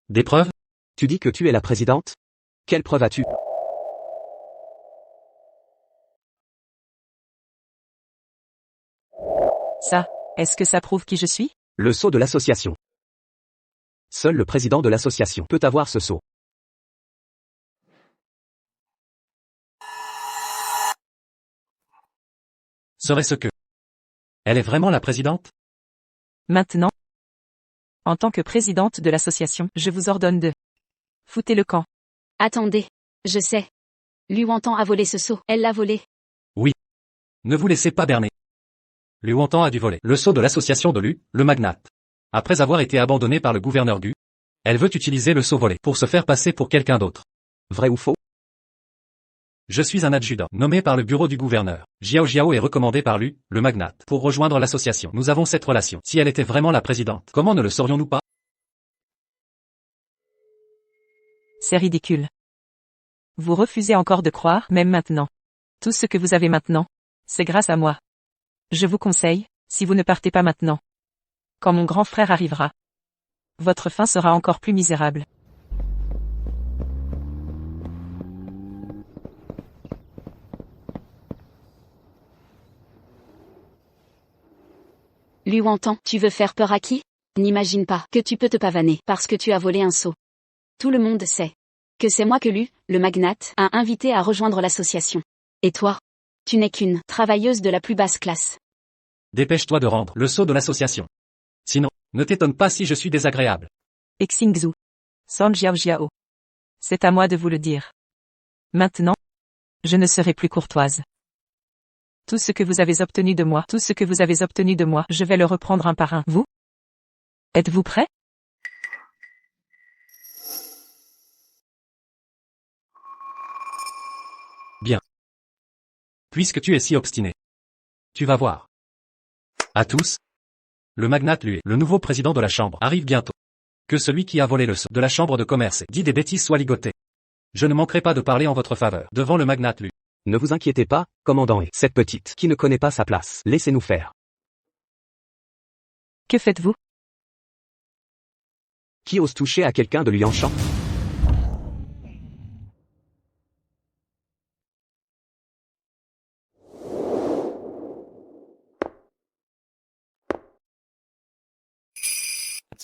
Des preuves? Tu dis que tu es la présidente? Quelle preuve as-tu? Ça, est-ce que ça prouve qui je suis? Le sceau de l'association. Seul le président de l'association peut avoir ce sceau. Serait-ce que elle est vraiment la présidente? Maintenant, en tant que présidente de l'association, je vous ordonne de foutez le camp. Attendez. Je sais. Lu Wantan a volé ce sceau. Elle l'a volé. Ne vous laissez pas berner. Lui Wantan a dû voler le sceau de l'association de Lu, le magnate. Après avoir été abandonnée par le gouverneur Gu, elle veut utiliser le sceau volé pour se faire passer pour quelqu'un d'autre. Vrai ou faux? Je suis un adjudant, nommé par le bureau du gouverneur. Jiao Jiao est recommandé par Lu, le magnate, pour rejoindre l'association. Nous avons cette relation. Si elle était vraiment la présidente, comment ne le saurions-nous pas? C'est ridicule. Vous refusez encore de croire, même maintenant. Tout ce que vous avez maintenant, c'est grâce à moi. Je vous conseille, si vous ne partez pas maintenant. Quand mon grand frère arrivera, votre fin sera encore plus misérable. Lui Wantan, tu veux faire peur à qui? N'imagine pas que tu peux te pavaner parce que tu as volé un sceau. Tout le monde sait que c'est moi que Lu, le magnate, a invité à rejoindre l'association. Et toi? Tu n'es qu'une travailleuse de la plus basse classe. Dépêche-toi de rendre le sceau de l'association. Sinon, ne t'étonne pas si je suis désagréable. Xingzhu. San Jiao Jiao. C'est à moi de vous le dire. Maintenant, je ne serai plus courtoise. Tout ce que vous avez obtenu de moi, je vais le reprendre un par un. Vous? Êtes-vous prêt? Bien. Puisque tu es si obstiné. Tu vas voir. À tous. Le magnate Lu, le nouveau président de la chambre, arrive bientôt. Que celui qui a volé le sceau de la chambre de commerce et dit des bêtises soit ligoté. Je ne manquerai pas de parler en votre faveur devant le magnate Lu. Ne vous inquiétez pas, commandant, et cette petite qui ne connaît pas sa place. Laissez-nous faire. Que faites-vous? Qui ose toucher à quelqu'un de Lianchan?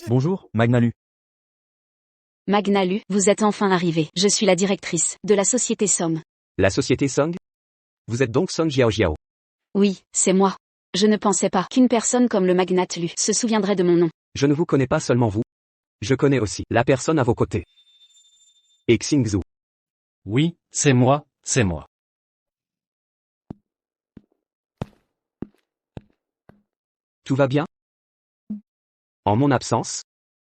Bonjour, Magnalu. Magnalu, vous êtes enfin arrivé. Je suis la directrice de la société Somme. La société Song? Vous êtes donc Song Jiao. Oui, c'est moi. Je ne pensais pas qu'une personne comme le magnate Lu se souviendrait de mon nom. Je ne vous connais pas seulement vous. Je connais aussi la personne à vos côtés. Et Xingzhu. Oui, c'est moi, c'est moi. Tout va bien? En mon absence?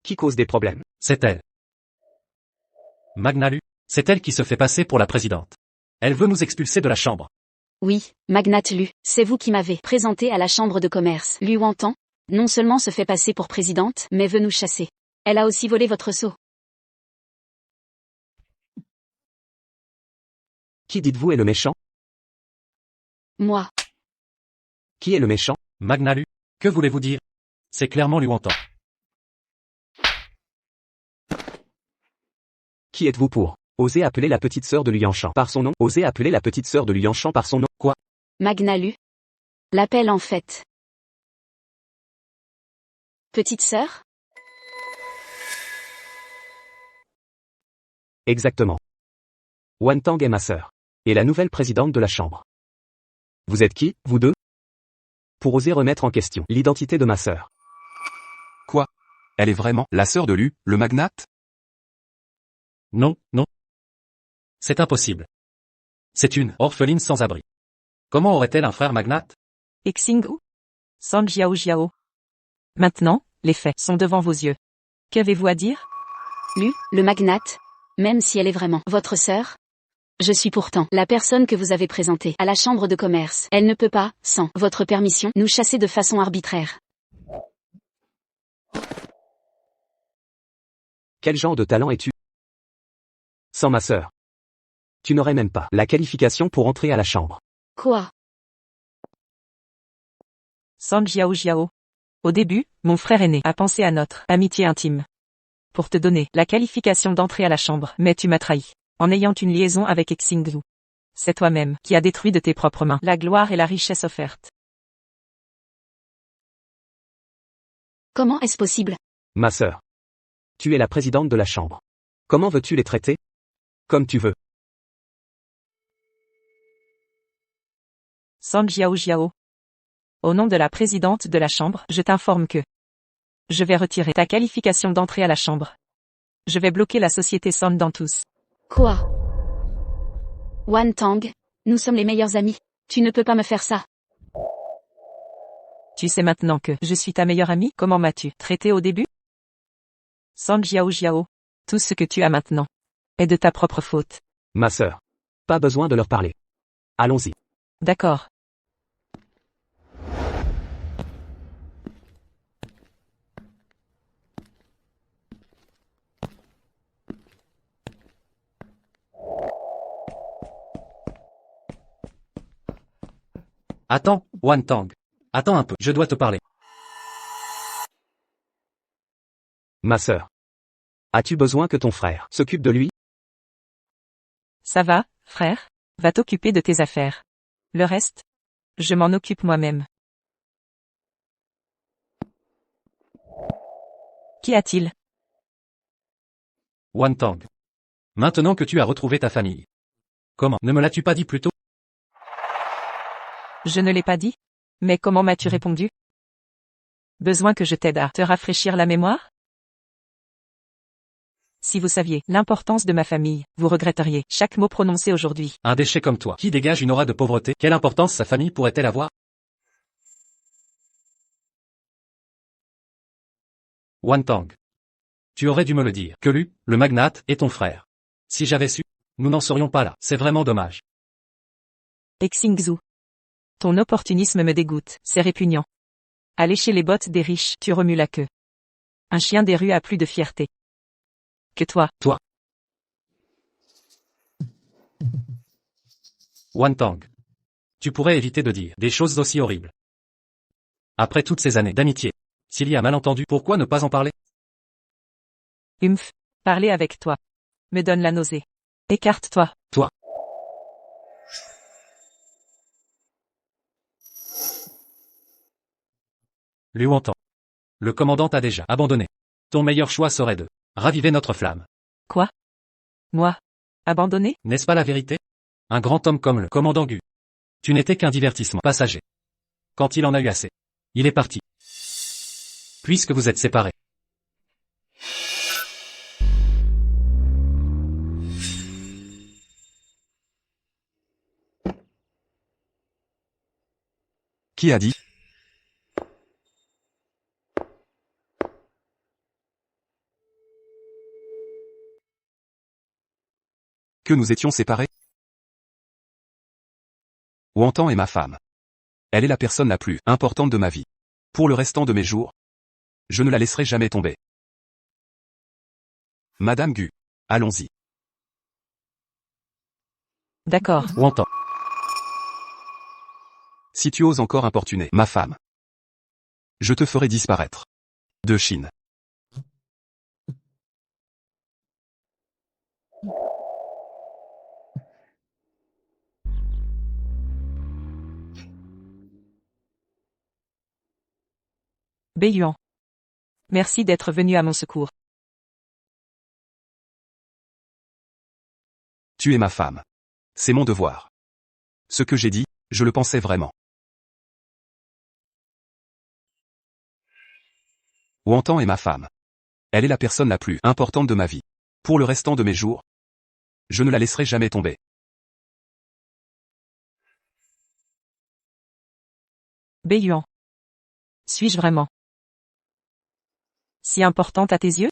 Qui cause des problèmes? C'est elle. Magnalu, c'est elle qui se fait passer pour la présidente. Elle veut nous expulser de la chambre. Oui, magnate Lu, c'est vous qui m'avez présenté à la chambre de commerce. Lu Wantan, non seulement se fait passer pour présidente, mais veut nous chasser. Elle a aussi volé votre sceau. Qui dites-vous est le méchant? Moi. Qui est le méchant? Magnalu, que voulez-vous dire? C'est clairement Lu Wantan. Qui êtes-vous pour oser appeler la petite sœur de Lianshan par son nom? Oser appeler la petite sœur de Lianshan par son nom? Quoi? Magnalu. L'appel en fait. Petite sœur? Exactement. Wan Tang est ma sœur. Et la nouvelle présidente de la chambre. Vous êtes qui, vous deux? Pour oser remettre en question l'identité de ma sœur. Quoi? Elle est vraiment la sœur de Lu, le magnate? Non, non. C'est impossible. C'est une orpheline sans abri. Comment aurait-elle un frère magnate? Et Xinghu? Song Jiao. Maintenant, les faits sont devant vos yeux. Qu'avez-vous à dire? Lu, le magnate, même si elle est vraiment votre sœur? Je suis pourtant la personne que vous avez présentée à la chambre de commerce. Elle ne peut pas, sans votre permission, nous chasser de façon arbitraire. Quel genre de talent es-tu? Sans ma sœur. Tu n'aurais même pas la qualification pour entrer à la chambre. Quoi? Song Jiao. Au début, mon frère aîné a pensé à notre amitié intime. Pour te donner la qualification d'entrer à la chambre, mais tu m'as trahi. En ayant une liaison avec Xingzhu. C'est toi-même qui as détruit de tes propres mains la gloire et la richesse offerte. Comment est-ce possible? Ma sœur. Tu es la présidente de la chambre. Comment veux-tu les traiter? Comme tu veux. Song Jiao. Au nom de la présidente de la chambre, je t'informe que je vais retirer ta qualification d'entrée à la chambre. Je vais bloquer la société Song dans tous. Quoi? Wan Tang, nous sommes les meilleurs amis. Tu ne peux pas me faire ça. Tu sais maintenant que je suis ta meilleure amie? Comment m'as-tu traité au début? Song Jiao. Tout ce que tu as maintenant est de ta propre faute. Ma sœur. Pas besoin de leur parler. Allons-y. D'accord. Attends, Wan Tang. Attends un peu, je dois te parler. Ma sœur. As-tu besoin que ton frère s'occupe de lui? Ça va, frère? Va t'occuper de tes affaires. Le reste? Je m'en occupe moi-même. Qu'y a-t-il? Wan Tang. Maintenant que tu as retrouvé ta famille. Comment ne me l'as-tu pas dit plus tôt? Je ne l'ai pas dit? Mais comment m'as-tu répondu? Besoin que je t'aide à te rafraîchir la mémoire? Si vous saviez l'importance de ma famille, vous regretteriez chaque mot prononcé aujourd'hui. Un déchet comme toi, qui dégage une aura de pauvreté, quelle importance sa famille pourrait-elle avoir? Wan Tang. Tu aurais dû me le dire, que Lu, le magnate, est ton frère. Si j'avais su, nous n'en serions pas là, c'est vraiment dommage. Et Xingzhu. Ton opportunisme me dégoûte, c'est répugnant. À lécher les bottes des riches, tu remues la queue. Un chien des rues a plus de fierté que toi. Toi. Wan Tang. Tu pourrais éviter de dire des choses aussi horribles. Après toutes ces années d'amitié, s'il y a malentendu, pourquoi ne pas en parler? Parler avec toi me donne la nausée. Écarte-toi. Toi. Lu Wantan. Le commandant t'a déjà abandonné. Ton meilleur choix serait de raviver notre flamme. Quoi? Moi? Abandonné? N'est-ce pas la vérité? Un grand homme comme le commandant Gu. Tu n'étais qu'un divertissement passager. Quand il en a eu assez, il est parti. Puisque vous êtes séparés. Qui a dit? Que nous étions séparés? Wantan est ma femme. Elle est la personne la plus importante de ma vie. Pour le restant de mes jours, je ne la laisserai jamais tomber. Madame Gu, allons-y. D'accord. Wantan. Si tu oses encore importuner ma femme, je te ferai disparaître de Chine. Beiyuan. Merci d'être venu à mon secours. Tu es ma femme. C'est mon devoir. Ce que j'ai dit, je le pensais vraiment. Wantan est ma femme. Elle est la personne la plus importante de ma vie. Pour le restant de mes jours, je ne la laisserai jamais tomber. Beiyuan. Suis-je vraiment si importante à tes yeux?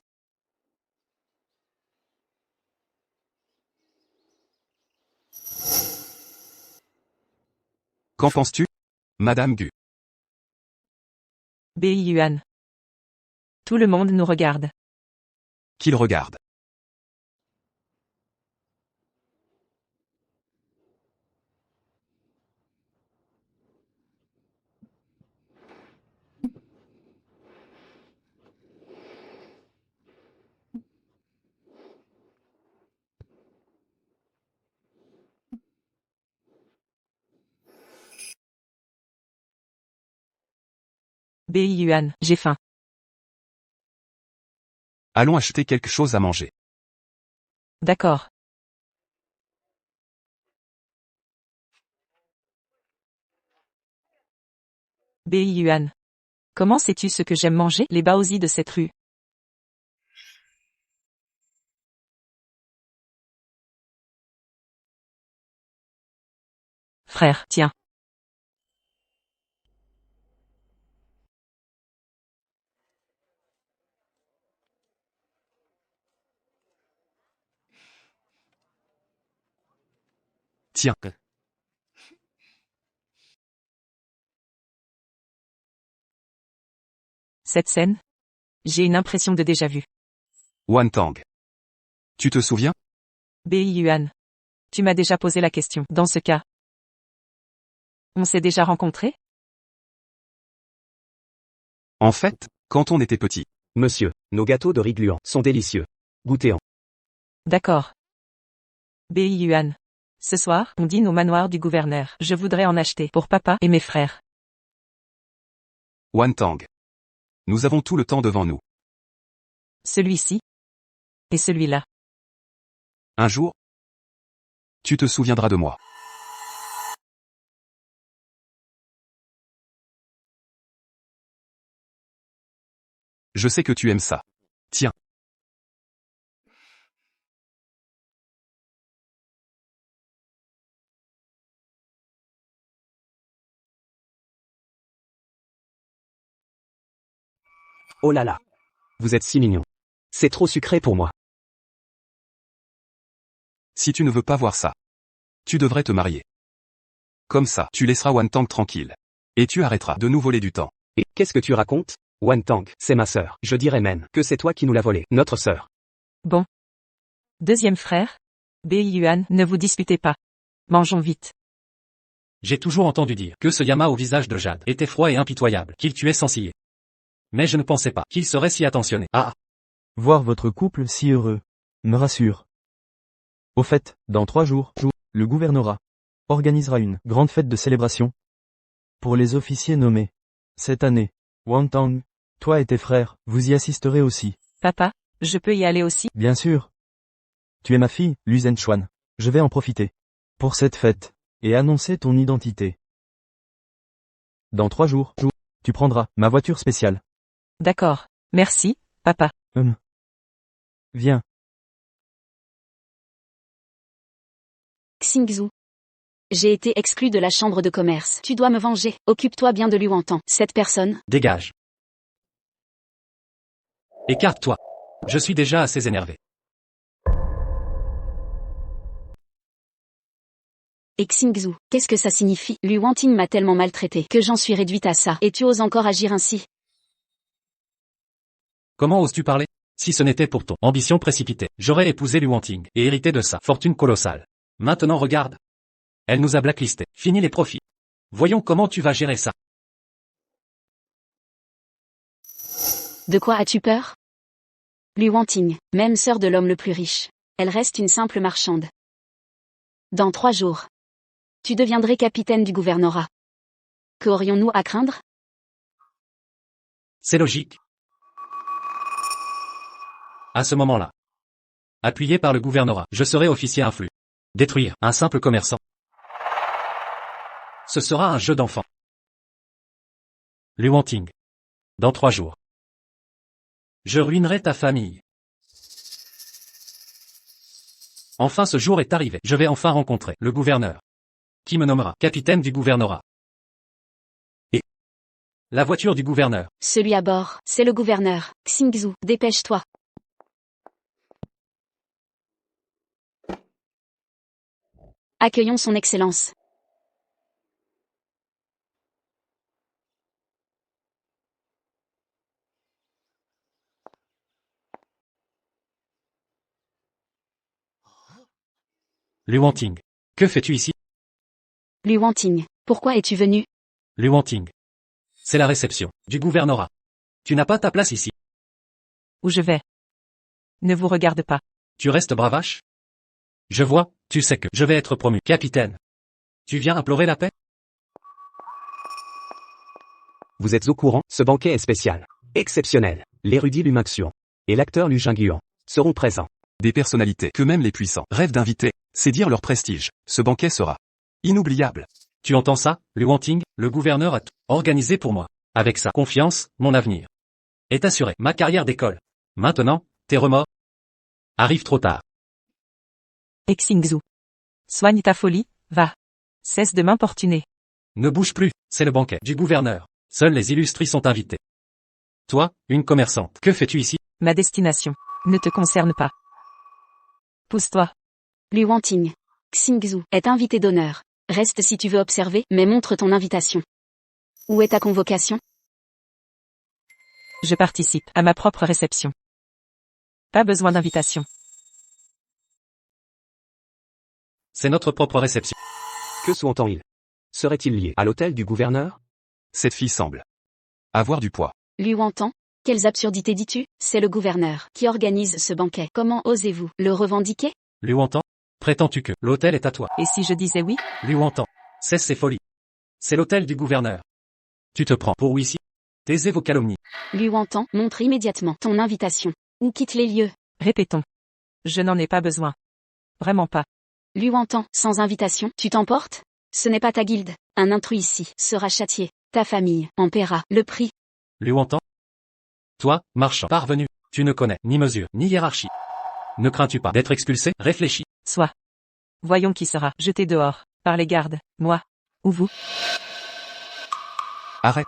Qu'en penses-tu, Madame Gu? Beiyuan. Tout le monde nous regarde. Qu'il regarde. Beiyuan, j'ai faim. Allons acheter quelque chose à manger. D'accord. Beiyuan. Comment sais-tu ce que j'aime manger? Les baozi de cette rue. Frère, tiens. Tiens. Cette scène? J'ai une impression de déjà-vu. Wantang. Tu te souviens? Beiyuan. Tu m'as déjà posé la question. Dans ce cas, on s'est déjà rencontrés? En fait, quand on était petit. Monsieur, nos gâteaux de riz gluants sont délicieux. Goûtez-en. D'accord. Beiyuan. Ce soir, on dîne au manoir du gouverneur. Je voudrais en acheter pour papa et mes frères. Wantang. Nous avons tout le temps devant nous. Celui-ci. Et celui-là. Un jour, tu te souviendras de moi. Je sais que tu aimes ça. Tiens. Oh là là. Vous êtes si mignon. C'est trop sucré pour moi. Si tu ne veux pas voir ça, tu devrais te marier. Comme ça, tu laisseras Wantang tranquille. Et tu arrêteras de nous voler du temps. Et qu'est-ce que tu racontes? Wantang, c'est ma sœur. Je dirais même que c'est toi qui nous l'as volée, notre sœur. Bon. Deuxième frère. Beiyuan, ne vous disputez pas. Mangeons vite. J'ai toujours entendu dire que ce Yama au visage de jade était froid et impitoyable, qu'il tuait sans ciller. Mais je ne pensais pas qu'il serait si attentionné. Ah! Voir votre couple si heureux me rassure. Au fait, dans 3 jours, le gouvernorat organisera une grande fête de célébration pour les officiers nommés cette année. Wantang, toi et tes frères, vous y assisterez aussi. Papa, je peux y aller aussi? Bien sûr. Tu es ma fille, Lu Zhenchuan. Je vais en profiter. Pour cette fête. Et annoncer ton identité. Dans 3 jours, tu prendras ma voiture spéciale. D'accord. Merci, papa. Viens. Xingzhou. J'ai été exclu de la chambre de commerce. Tu dois me venger. Occupe-toi bien de Liu Wantang. Cette personne. Dégage. Écarte-toi. Je suis déjà assez énervé. Et Xingzhou, qu'est-ce que ça signifie? Liu Wanting m'a tellement maltraité que j'en suis réduite à ça. Et tu oses encore agir ainsi? Comment oses-tu parler? Si ce n'était pour ton ambition précipitée, j'aurais épousé Liu Wanting et hérité de sa fortune colossale. Maintenant regarde. Elle nous a blacklistés. Fini les profits. Voyons comment tu vas gérer ça. De quoi as-tu peur? Liu Wanting, même sœur de l'homme le plus riche. Elle reste une simple marchande. Dans 3 jours. Tu deviendrais capitaine du gouvernorat. Qu'aurions-nous à craindre? C'est logique. À ce moment-là, appuyé par le gouvernorat, je serai officier influx. Détruire un simple commerçant. Ce sera un jeu d'enfant. Liu Wanting. Dans 3 jours. Je ruinerai ta famille. Enfin ce jour est arrivé. Je vais enfin rencontrer le gouverneur. Qui me nommera capitaine du gouvernorat. Et la voiture du gouverneur. Celui à bord, c'est le gouverneur. Xingzhou, dépêche-toi. Accueillons son excellence. Liu Wanting. Que fais-tu ici? Liu Wanting, pourquoi es-tu venu? Liu Wanting. C'est la réception du gouvernorat. Tu n'as pas ta place ici. Où je vais? Ne vous regarde pas. Tu restes bravache? Je vois, tu sais que je vais être promu capitaine. Tu viens implorer la paix? Vous êtes au courant, ce banquet est spécial. Exceptionnel. L'érudit Lu Mengxian et l'acteur Lu Jingguan seront présents. Des personnalités que même les puissants rêvent d'inviter. C'est dire leur prestige. Ce banquet sera inoubliable. Tu entends ça, Liu Wanting? Le gouverneur a tout organisé pour moi. Avec sa confiance, mon avenir est assuré. Ma carrière d'école. Maintenant, tes remords arrivent trop tard. Et Xingzhou. Soigne ta folie, va. Cesse de m'importuner. Ne bouge plus, c'est le banquet du gouverneur. Seuls les illustris sont invités. Toi, une commerçante, que fais-tu ici? Ma destination ne te concerne pas. Pousse-toi. Liu Wanting. Xingzhou est invité d'honneur. Reste si tu veux observer, mais montre ton invitation. Où est ta convocation? Je participe à ma propre réception. Pas besoin d'invitation. C'est notre propre réception. Que sous-entend-il? Serait-il lié à l'hôtel du gouverneur? Cette fille semble avoir du poids. Liu Wantang? Quelles absurdités dis-tu? C'est le gouverneur qui organise ce banquet. Comment osez-vous le revendiquer? Liu Wantang? Prétends-tu que l'hôtel est à toi? Et si je disais oui? Liu Wantang, cesse ces folies. C'est l'hôtel du gouverneur. Tu te prends pour ici? Taisez vos calomnies. Liu Wantang, montre immédiatement ton invitation. Ou quitte les lieux. Répétons. Je n'en ai pas besoin. Vraiment pas. Liu Wantang, sans invitation, tu t'emportes? Ce n'est pas ta guilde. Un intrus ici sera châtié. Ta famille en paiera le prix. Liu Wantang? Toi, marchand parvenu, tu ne connais ni mesure, ni hiérarchie. Ne crains-tu pas d'être expulsé? Réfléchis. Soit. Voyons qui sera jeté dehors, par les gardes, moi, ou vous. Arrête.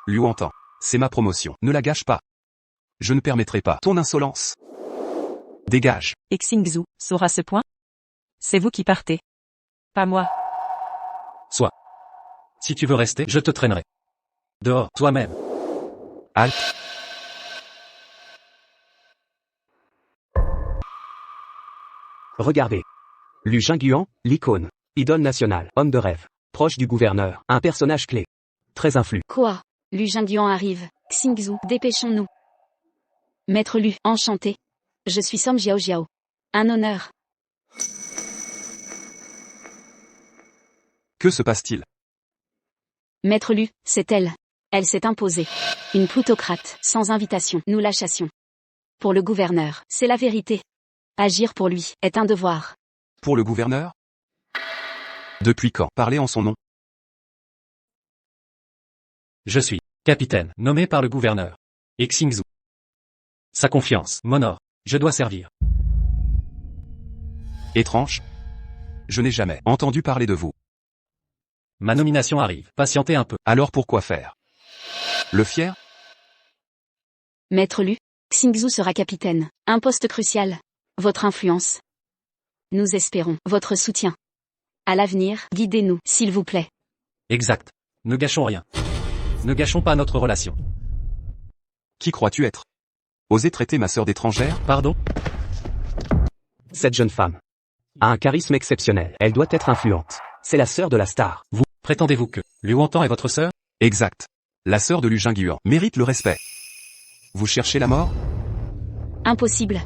Liu Wantang. C'est ma promotion. Ne la gâche pas. Je ne permettrai pas ton insolence. Dégage. Et Xingzhou saura ce point? C'est vous qui partez. Pas moi. Soit. Si tu veux rester, je te traînerai. Dehors, toi-même. Halte. Regardez. Lu Jingguan, l'icône. Idole nationale, homme de rêve. Proche du gouverneur, un personnage clé. Très influent. Quoi? Lu Jingguan arrive. Xingzhou, dépêchons-nous. Maître Lu, enchanté. Je suis Song Jiao Jiao. Un honneur. Que se passe-t-il? Maître Lu, c'est elle. Elle s'est imposée. Une plutocrate, sans invitation, nous la chassions. pour le gouverneur, c'est la vérité. Agir pour lui est un devoir. Pour le gouverneur? Depuis quand parler en son nom? Je suis capitaine, nommé par le gouverneur. Et Xingzhou. Sa confiance m'honore. Je dois servir. Étrange. Je n'ai jamais entendu parler de vous. Ma nomination arrive. Patientez un peu. Alors pourquoi faire? Le fier? Maître Lu, Xingzhou sera capitaine. Un poste crucial. Votre influence. Nous espérons votre soutien. À l'avenir, guidez-nous, s'il vous plaît. Exact. Ne gâchons rien. Ne gâchons pas notre relation. Qui crois-tu être? Oser traiter ma sœur d'étrangère? Pardon? Cette jeune femme a un charisme exceptionnel. Elle doit être influente. C'est la sœur de la star. Vous, prétendez-vous que Liu Wontan est votre sœur? Exact. La sœur de Lu Jingguan mérite le respect. Vous cherchez la mort? Impossible.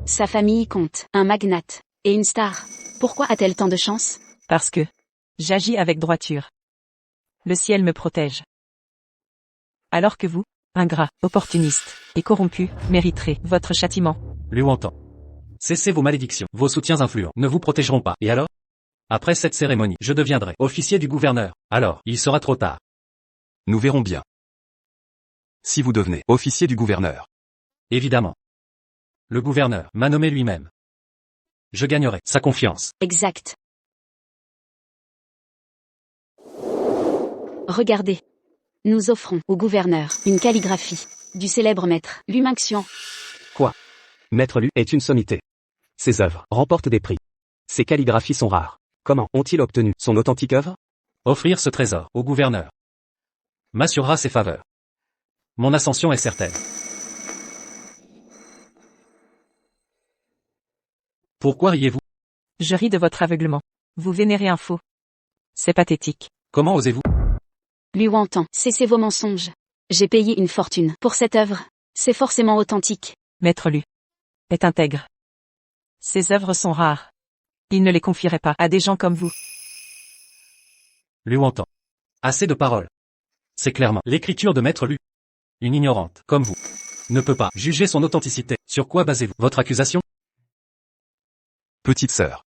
Sa famille compte, un magnate, et une star. Pourquoi a-t-elle tant de chance? Parce que j'agis avec droiture. Le ciel me protège. Alors que vous, ingrat, opportuniste et corrompu, mériterez votre châtiment. Liu Wontan. Cessez vos malédictions. Vos soutiens influents ne vous protégeront pas. Et alors? Après cette cérémonie, je deviendrai officier du gouverneur. Alors, il sera trop tard. Nous verrons bien. Si vous devenez officier du gouverneur. Évidemment. Le gouverneur m'a nommé lui-même. Je gagnerai sa confiance. Exact. Regardez. Nous offrons au gouverneur une calligraphie du célèbre maître Lu Mengxian. Quoi? Maître Lu est une sommité. Ses œuvres remportent des prix. Ses calligraphies sont rares. Comment ont-ils obtenu son authentique œuvre? Offrir ce trésor au gouverneur m'assurera ses faveurs. Mon ascension est certaine. Pourquoi riez-vous? Je ris de votre aveuglement. Vous vénérez un faux. C'est pathétique. Comment osez-vous? Liu Wontan, cessez vos mensonges. J'ai payé une fortune pour cette œuvre. C'est forcément authentique. Maître Lu est intègre. Ses œuvres sont rares. Il ne les confierait pas à des gens comme vous. Liu Wontan. Assez de paroles. C'est clairement l'écriture de Maître Lu. Une ignorante, comme vous, ne peut pas juger son authenticité. Sur quoi basez-vous votre accusation? Petite sœur.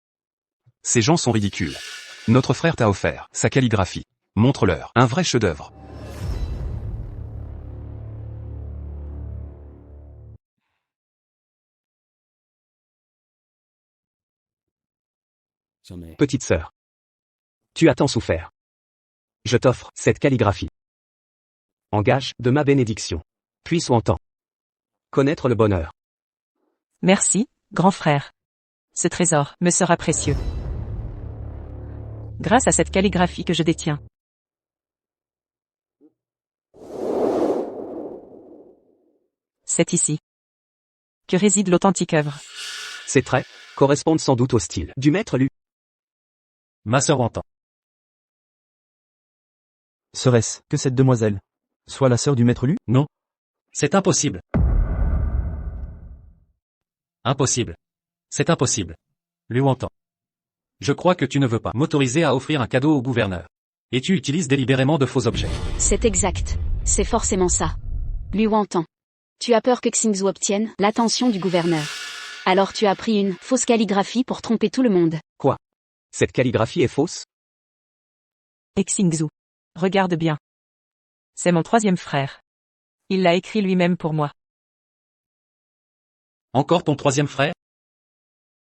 Ces gens sont ridicules. Notre frère t'a offert sa calligraphie. Montre-leur un vrai chef-d'œuvre. Petite sœur. Tu as tant souffert. Je t'offre cette calligraphie. En gage de ma bénédiction. Puisse Wontan connaître le bonheur. Merci, grand frère. Ce trésor me sera précieux. Grâce à cette calligraphie que je détiens. C'est ici que réside l'authentique œuvre. Ces traits correspondent sans doute au style du maître Lu. Ma sœur Wontan. Serait-ce que cette demoiselle soit la sœur du maître Lu? Non. C'est impossible. Impossible. C'est impossible. Liu Wontan. Je crois que tu ne veux pas m'autoriser à offrir un cadeau au gouverneur. Et tu utilises délibérément de faux objets. C'est exact. C'est forcément ça. Liu Wontan. Tu as peur que Xingzhou obtienne l'attention du gouverneur. Alors tu as pris une fausse calligraphie pour tromper tout le monde. Quoi? Cette calligraphie est fausse? Et Xingzhou. Regarde bien. C'est mon troisième frère. Il l'a écrit lui-même pour moi. Encore ton troisième frère?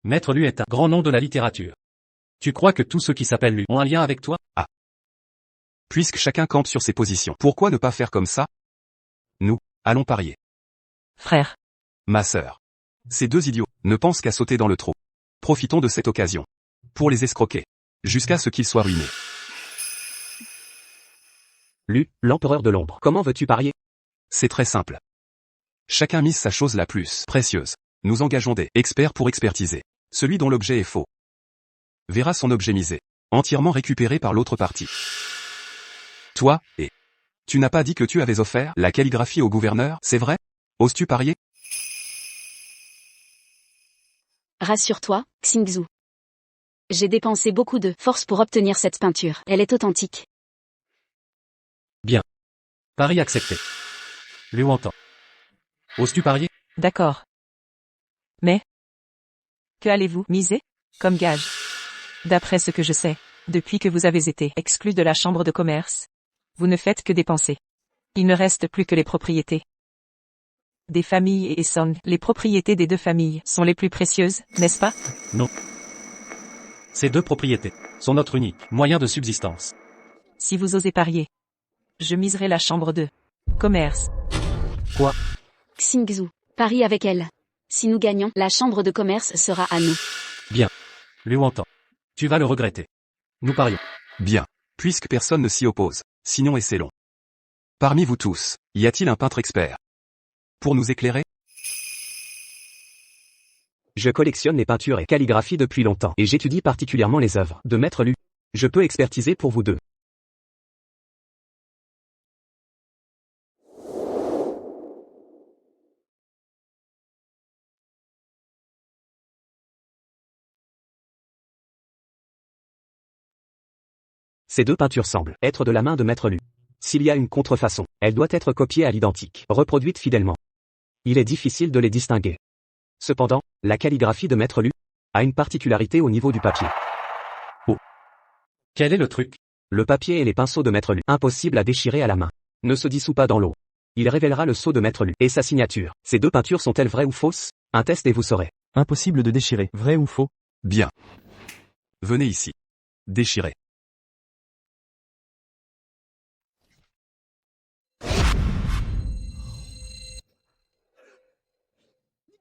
Maître Lu est un grand nom de la littérature. Tu crois que tous ceux qui s'appellent Lu ont un lien avec toi? Ah. Puisque chacun campe sur ses positions, pourquoi ne pas faire comme ça? Nous, allons parier. Frère. Ma sœur. Ces deux idiots ne pensent qu'à sauter dans le trou. Profitons de cette occasion. Pour les escroquer. Jusqu'à ce qu'ils soient ruinés. Lu, l'empereur de l'ombre. Comment veux-tu parier? C'est très simple. Chacun mise sa chose la plus précieuse. Nous engageons des experts pour expertiser. Celui dont l'objet est faux verra son objet misé, entièrement récupéré par l'autre partie. Toi, et tu n'as pas dit que tu avais offert la calligraphie au gouverneur, c'est vrai? Oses-tu parier? Rassure-toi, Xingzhou. J'ai dépensé beaucoup de force pour obtenir cette peinture. Elle est authentique. Bien. Pari accepté. Liu Wontan. Oses-tu parier? D'accord. Mais que allez-vous miser comme gage? D'après ce que je sais, depuis que vous avez été exclu de la chambre de commerce, vous ne faites que dépenser. Il ne reste plus que les propriétés des familles et Song. Les propriétés des deux familles sont les plus précieuses, n'est-ce pas? Non. Ces deux propriétés sont notre unique moyen de subsistance. Si vous osez parier, je miserai la chambre de commerce. Quoi? Xingzhu, parie avec elle. Si nous gagnons, la chambre de commerce sera à nous. Bien. Liu Wontan. Tu vas le regretter. Nous parions. Bien. Puisque personne ne s'y oppose, signons et scellons. Parmi vous tous, y a-t-il un peintre expert pour nous éclairer? Je collectionne les peintures et calligraphies depuis longtemps et j'étudie particulièrement les œuvres de Maître Lu. Je peux expertiser pour vous deux. Ces deux peintures semblent être de la main de Maître Lu. S'il y a une contrefaçon, elle doit être copiée à l'identique, reproduite fidèlement. Il est difficile de les distinguer. Cependant, la calligraphie de Maître Lu a une particularité au niveau du papier. Quel est le truc? Le papier et les pinceaux de Maître Lu, impossible à déchirer à la main, ne se dissout pas dans l'eau. Il révélera le sceau de Maître Lu et sa signature. Ces deux peintures sont-elles vraies ou fausses? Un test et vous saurez. Impossible de déchirer, vrai ou faux? Bien. Venez ici. Déchirez.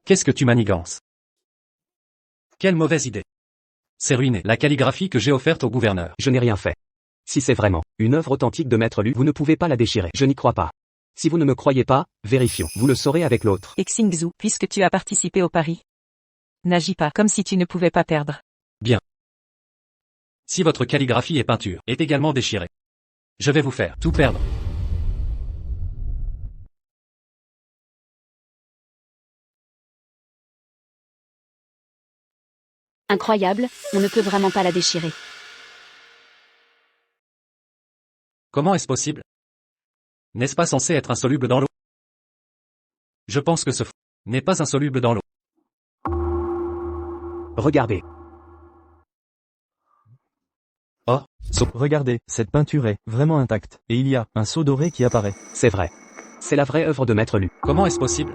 Qu'est-ce que tu manigances? Quelle mauvaise idée. C'est ruiné la calligraphie que j'ai offerte au gouverneur. Je n'ai rien fait. Si c'est vraiment une œuvre authentique de Maître Lu, vous ne pouvez pas la déchirer. Je n'y crois pas. Si vous ne me croyez pas, vérifions. Vous le saurez avec l'autre. Et Xingzhu, puisque tu as participé au pari, n'agis pas comme si tu ne pouvais pas perdre. Bien. Si votre calligraphie et peinture est également déchirée, je vais vous faire tout perdre. Incroyable, on ne peut vraiment pas la déchirer. Comment est-ce possible? N'est-ce pas censé être insoluble dans l'eau? Je pense que ce fou n'est pas insoluble dans l'eau. Regardez. Regardez, cette peinture est vraiment intacte, et il y a un sceau doré qui apparaît. C'est vrai. C'est la vraie œuvre de Maître Lu. Comment est-ce possible?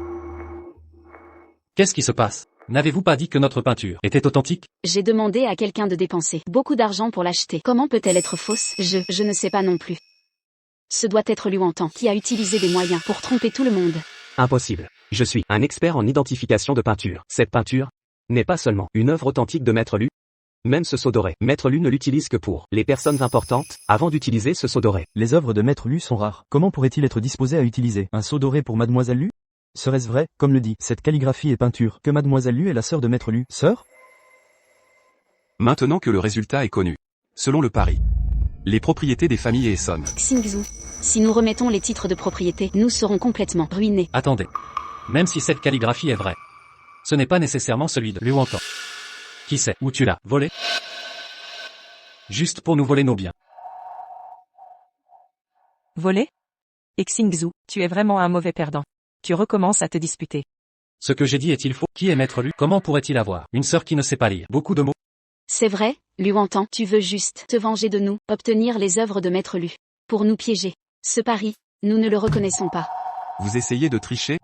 Qu'est-ce qui se passe? N'avez-vous pas dit que notre peinture était authentique? J'ai demandé à quelqu'un de dépenser beaucoup d'argent pour l'acheter. Comment peut-elle être fausse? Je ne sais pas non plus. Ce doit être Liu Wontan qui a utilisé des moyens pour tromper tout le monde. Impossible. Je suis un expert en identification de peinture. Cette peinture n'est pas seulement une œuvre authentique de Maître Lu. Même ce sceau doré, Maître Lu ne l'utilise que pour les personnes importantes, avant d'utiliser ce sceau doré. Les œuvres de Maître Lu sont rares. Comment pourrait-il être disposé à utiliser un sceau doré pour Mademoiselle Lu? Serait-ce vrai, comme le dit cette calligraphie et peinture, que Mademoiselle Lu est la sœur de Maître Lu? Sœur? Maintenant que le résultat est connu. Selon le pari. Les propriétés des familles Esson. Xingzhu, si nous remettons les titres de propriété, nous serons complètement ruinés. Attendez. Même si cette calligraphie est vraie, ce n'est pas nécessairement celui de Liu Wontan. Qui sait où tu l'as volé? Juste pour nous voler nos biens. Voler? Et Xingzhu, tu es vraiment un mauvais perdant. Tu recommences à te disputer. Ce que j'ai dit est-il faux? Qui est Maître Lu? Comment pourrait-il avoir une sœur qui ne sait pas lire beaucoup de mots? C'est vrai, Liu Wontan, tu veux juste te venger de nous, obtenir les œuvres de Maître Lu. Pour nous piéger. Ce pari, nous ne le reconnaissons pas. Vous essayez de tricher?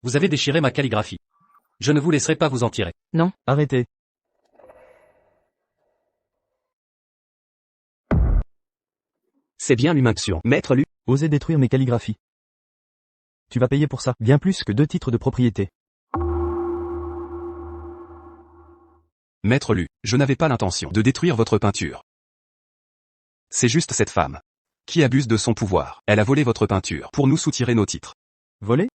Vous avez déchiré ma calligraphie. Je ne vous laisserai pas vous en tirer. Arrêtez. C'est bien l'humaction. Maître Lu, Osez détruire mes calligraphies. Tu vas payer pour ça, bien plus que 2 titres de propriété. Maître Lu, je n'avais pas l'intention de détruire votre peinture. C'est juste cette femme qui abuse de son pouvoir. Elle a volé votre peinture pour nous soutirer nos titres. Volé?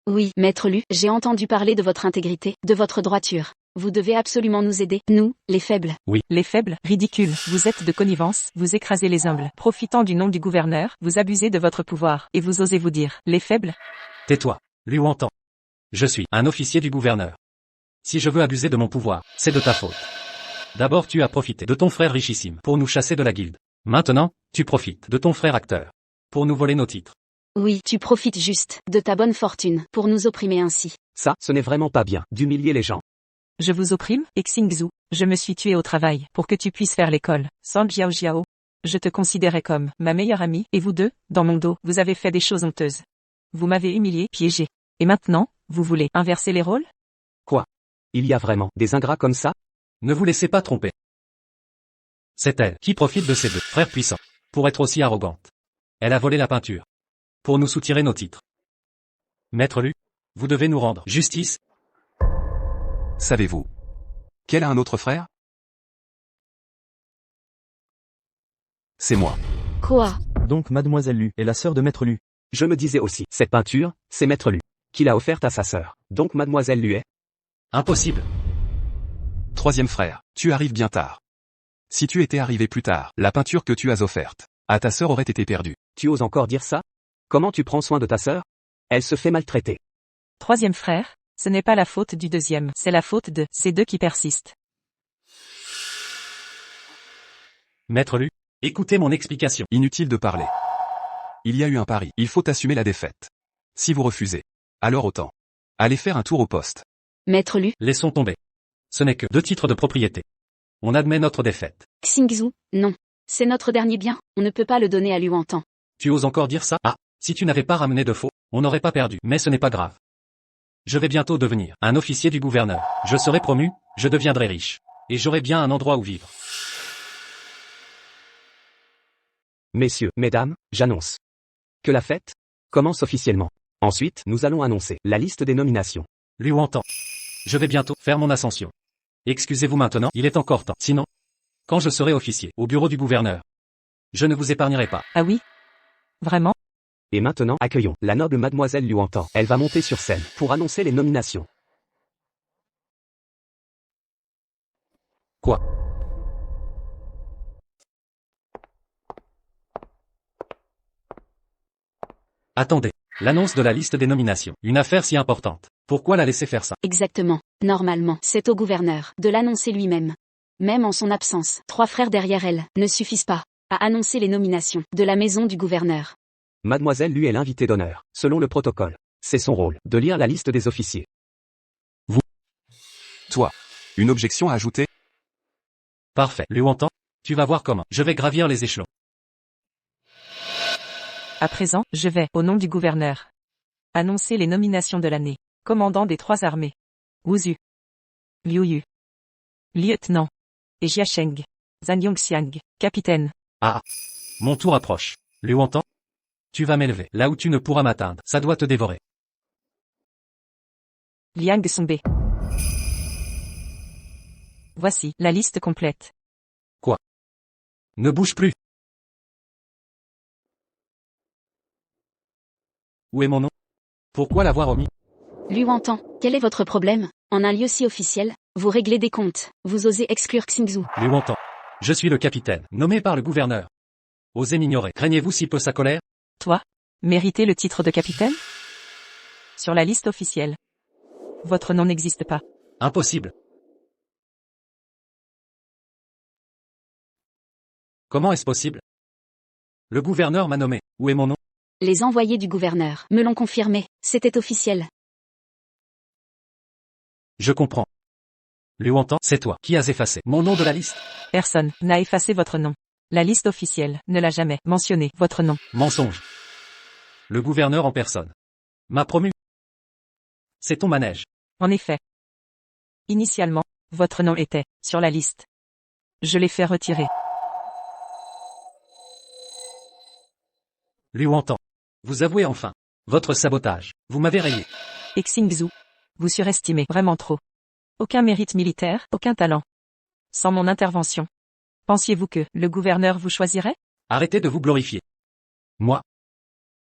Oui, Maître Lu, j'ai entendu parler de votre intégrité, de votre droiture. Vous devez absolument nous aider, nous, les faibles. Les faibles, ridicules, vous êtes de connivence, vous écrasez les humbles. Profitant du nom du gouverneur, vous abusez de votre pouvoir, et vous osez vous dire, les faibles? Tais-toi, Liu Wontan. Je suis un officier du gouverneur. Si je veux abuser de mon pouvoir, c'est de ta faute. D'abord tu as profité de ton frère richissime pour nous chasser de la guilde. Maintenant, tu profites de ton frère acteur pour nous voler nos titres. Oui, tu profites juste de ta bonne fortune pour nous opprimer ainsi. Ça, ce n'est vraiment pas bien, d'humilier les gens. Je vous opprime, Xingzhu. Je me suis tué au travail pour que tu puisses faire l'école. San Jiao Jiao. Je te considérais comme ma meilleure amie, et vous deux, dans mon dos, vous avez fait des choses honteuses. Vous m'avez humilié, piégé. Et maintenant, vous voulez inverser les rôles? Quoi? Il y a vraiment des ingrats comme ça? Ne vous laissez pas tromper. C'est elle qui profite de ses deux frères puissants pour être aussi arrogante. Elle a volé la peinture pour nous soutirer nos titres. Maître Lu, vous devez nous rendre justice. Savez-vous qu'elle a un autre frère? C'est moi. Quoi? Donc Mademoiselle Lu est la sœur de Maître Lu. Je me disais aussi, cette peinture, c'est Maître Lu, qui l'a offerte à sa sœur. Donc Mademoiselle Lu est... Impossible. Troisième frère, tu arrives bien tard. Si tu étais arrivé plus tard, la peinture que tu as offerte à ta sœur aurait été perdue. Tu oses encore dire ça? Comment tu prends soin de ta sœur? Elle se fait maltraiter. Troisième frère, ce n'est pas la faute du deuxième, c'est la faute de ces deux qui persistent. Maître Lu, écoutez mon explication. Inutile de parler. Il y a eu un pari, il faut assumer la défaite. Si vous refusez, alors autant. Allez faire un tour au poste. Maître Lu, Laissons tomber. Ce n'est que 2 titres de propriété. On admet notre défaite. Xingzhu, non. C'est notre dernier bien, on ne peut pas le donner à Luantan. Tu oses encore dire ça? Ah, si tu n'avais pas ramené de faux, on n'aurait pas perdu. Mais ce n'est pas grave. Je vais bientôt devenir un officier du gouverneur. Je serai promu, je deviendrai riche. Et j'aurai bien un endroit où vivre. Messieurs, mesdames, j'annonce que la fête commence officiellement. Ensuite, nous allons annoncer la liste des nominations. Luantan. Je vais bientôt faire mon ascension. Excusez-vous maintenant, il est encore temps. Sinon, quand je serai officier au bureau du gouverneur, je ne vous épargnerai pas. Ah oui? Vraiment? Et maintenant, accueillons la noble Mademoiselle Luantan. Elle va monter sur scène pour annoncer les nominations. Quoi? Attendez. L'annonce de la liste des nominations. Une affaire si importante. Pourquoi la laisser faire ça? Exactement. Normalement, c'est au gouverneur de l'annoncer lui-même. Même en son absence, 3 frères derrière elle ne suffisent pas à annoncer les nominations de la maison du gouverneur. Mademoiselle Lu est l'invitée d'honneur, selon le protocole. C'est son rôle de lire la liste des officiers. Toi. Une objection à ajouter? Parfait. Luantan, tu vas voir comment. Je vais gravir les échelons. À présent, je vais, au nom du gouverneur, annoncer les nominations de l'année. Commandant des 3 armées. Wuzu. Liu Yu. Lieutenant. Et Jiasheng. Zhang Yongxiang. Capitaine. Ah. Mon tour approche. Luantan, tu vas m'élever. Là où tu ne pourras m'atteindre, ça doit te dévorer. Liang Songbe. Voici la liste complète. Ne bouge plus. Où est mon nom? Pourquoi l'avoir omis? Luantan, quel est votre problème? En un lieu si officiel, vous réglez des comptes, vous osez exclure Xingzhu. Luantan. Je suis le capitaine, nommé par le gouverneur. Osez m'ignorer. Craignez-vous si peu sa colère? Toi, méritez le titre de capitaine? Sur la liste officielle. Votre nom n'existe pas. Impossible. Comment est-ce possible? Le gouverneur m'a nommé. Où est mon nom? Les envoyés du gouverneur me l'ont confirmé, c'était officiel. Je comprends. Luantan, c'est toi qui as effacé mon nom de la liste. Personne n'a effacé votre nom. La liste officielle ne l'a jamais mentionné, votre nom. Mensonge. Le gouverneur en personne m'a promu. C'est ton manège. En effet. Initialement, votre nom était sur la liste. Je l'ai fait retirer. Luantan. Vous avouez enfin votre sabotage. Vous m'avez rayé. Xingzhu. Vous surestimez vraiment trop. Aucun mérite militaire, aucun talent. Sans mon intervention. Pensiez-vous que le gouverneur vous choisirait? Arrêtez de vous glorifier. Moi,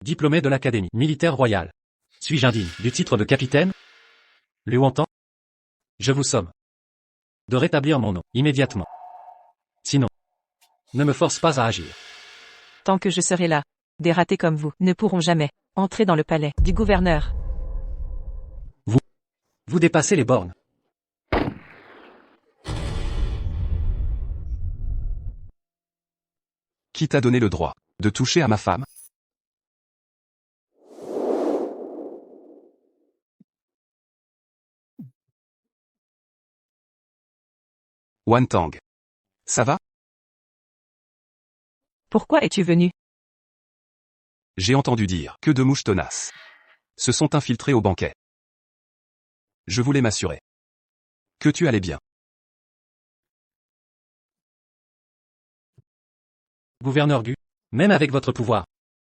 diplômé de l'Académie militaire royale, suis-je indigne du titre de capitaine? Luantan, je vous somme de rétablir mon nom immédiatement. Sinon, ne me force pas à agir. Tant que je serai là, des ratés comme vous ne pourront jamais entrer dans le palais du gouverneur. Vous dépassez les bornes. Qui t'a donné le droit de toucher à ma femme? Wan Tang. Ça va? Pourquoi es-tu venu? J'ai entendu dire que de mouches tenaces se sont infiltrées au banquet. Je voulais m'assurer que tu allais bien. Gouverneur Gu, même avec votre pouvoir,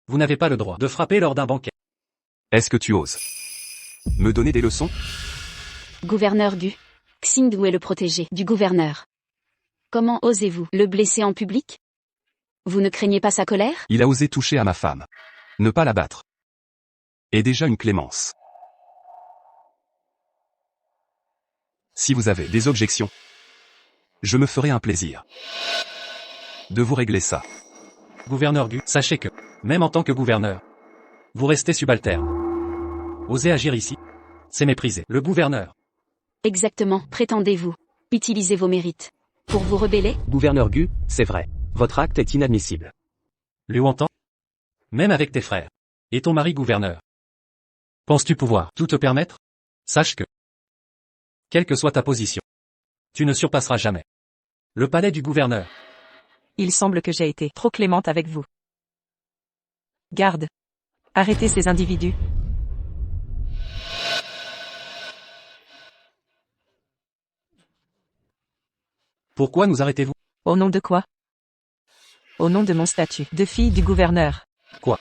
vous n'avez pas le droit de frapper lors d'un banquet. Est-ce que tu oses me donner des leçons? Gouverneur Gu. Xingdu est le protégé du gouverneur. Comment osez-vous le blesser en public? Vous ne craignez pas sa colère? Il a osé toucher à ma femme. Ne pas la battre est déjà une clémence. Si vous avez des objections, je me ferai un plaisir de vous régler ça. Gouverneur Gu, sachez que, même en tant que gouverneur, vous restez subalterne. Osez agir ici, c'est mépriser le gouverneur. Exactement, prétendez-vous utiliser vos mérites pour vous rebeller? Gouverneur Gu, c'est vrai. Votre acte est inadmissible. Liu Wantang, même avec tes frères, et ton mari gouverneur, penses-tu pouvoir tout te permettre? Sache que, quelle que soit ta position, tu ne surpasseras jamais le palais du gouverneur. Il semble que j'ai été trop clémente avec vous. Garde. Arrêtez ces individus. Pourquoi nous arrêtez-vous? Au nom de quoi? Au nom de mon statut de fille du gouverneur. Quoi?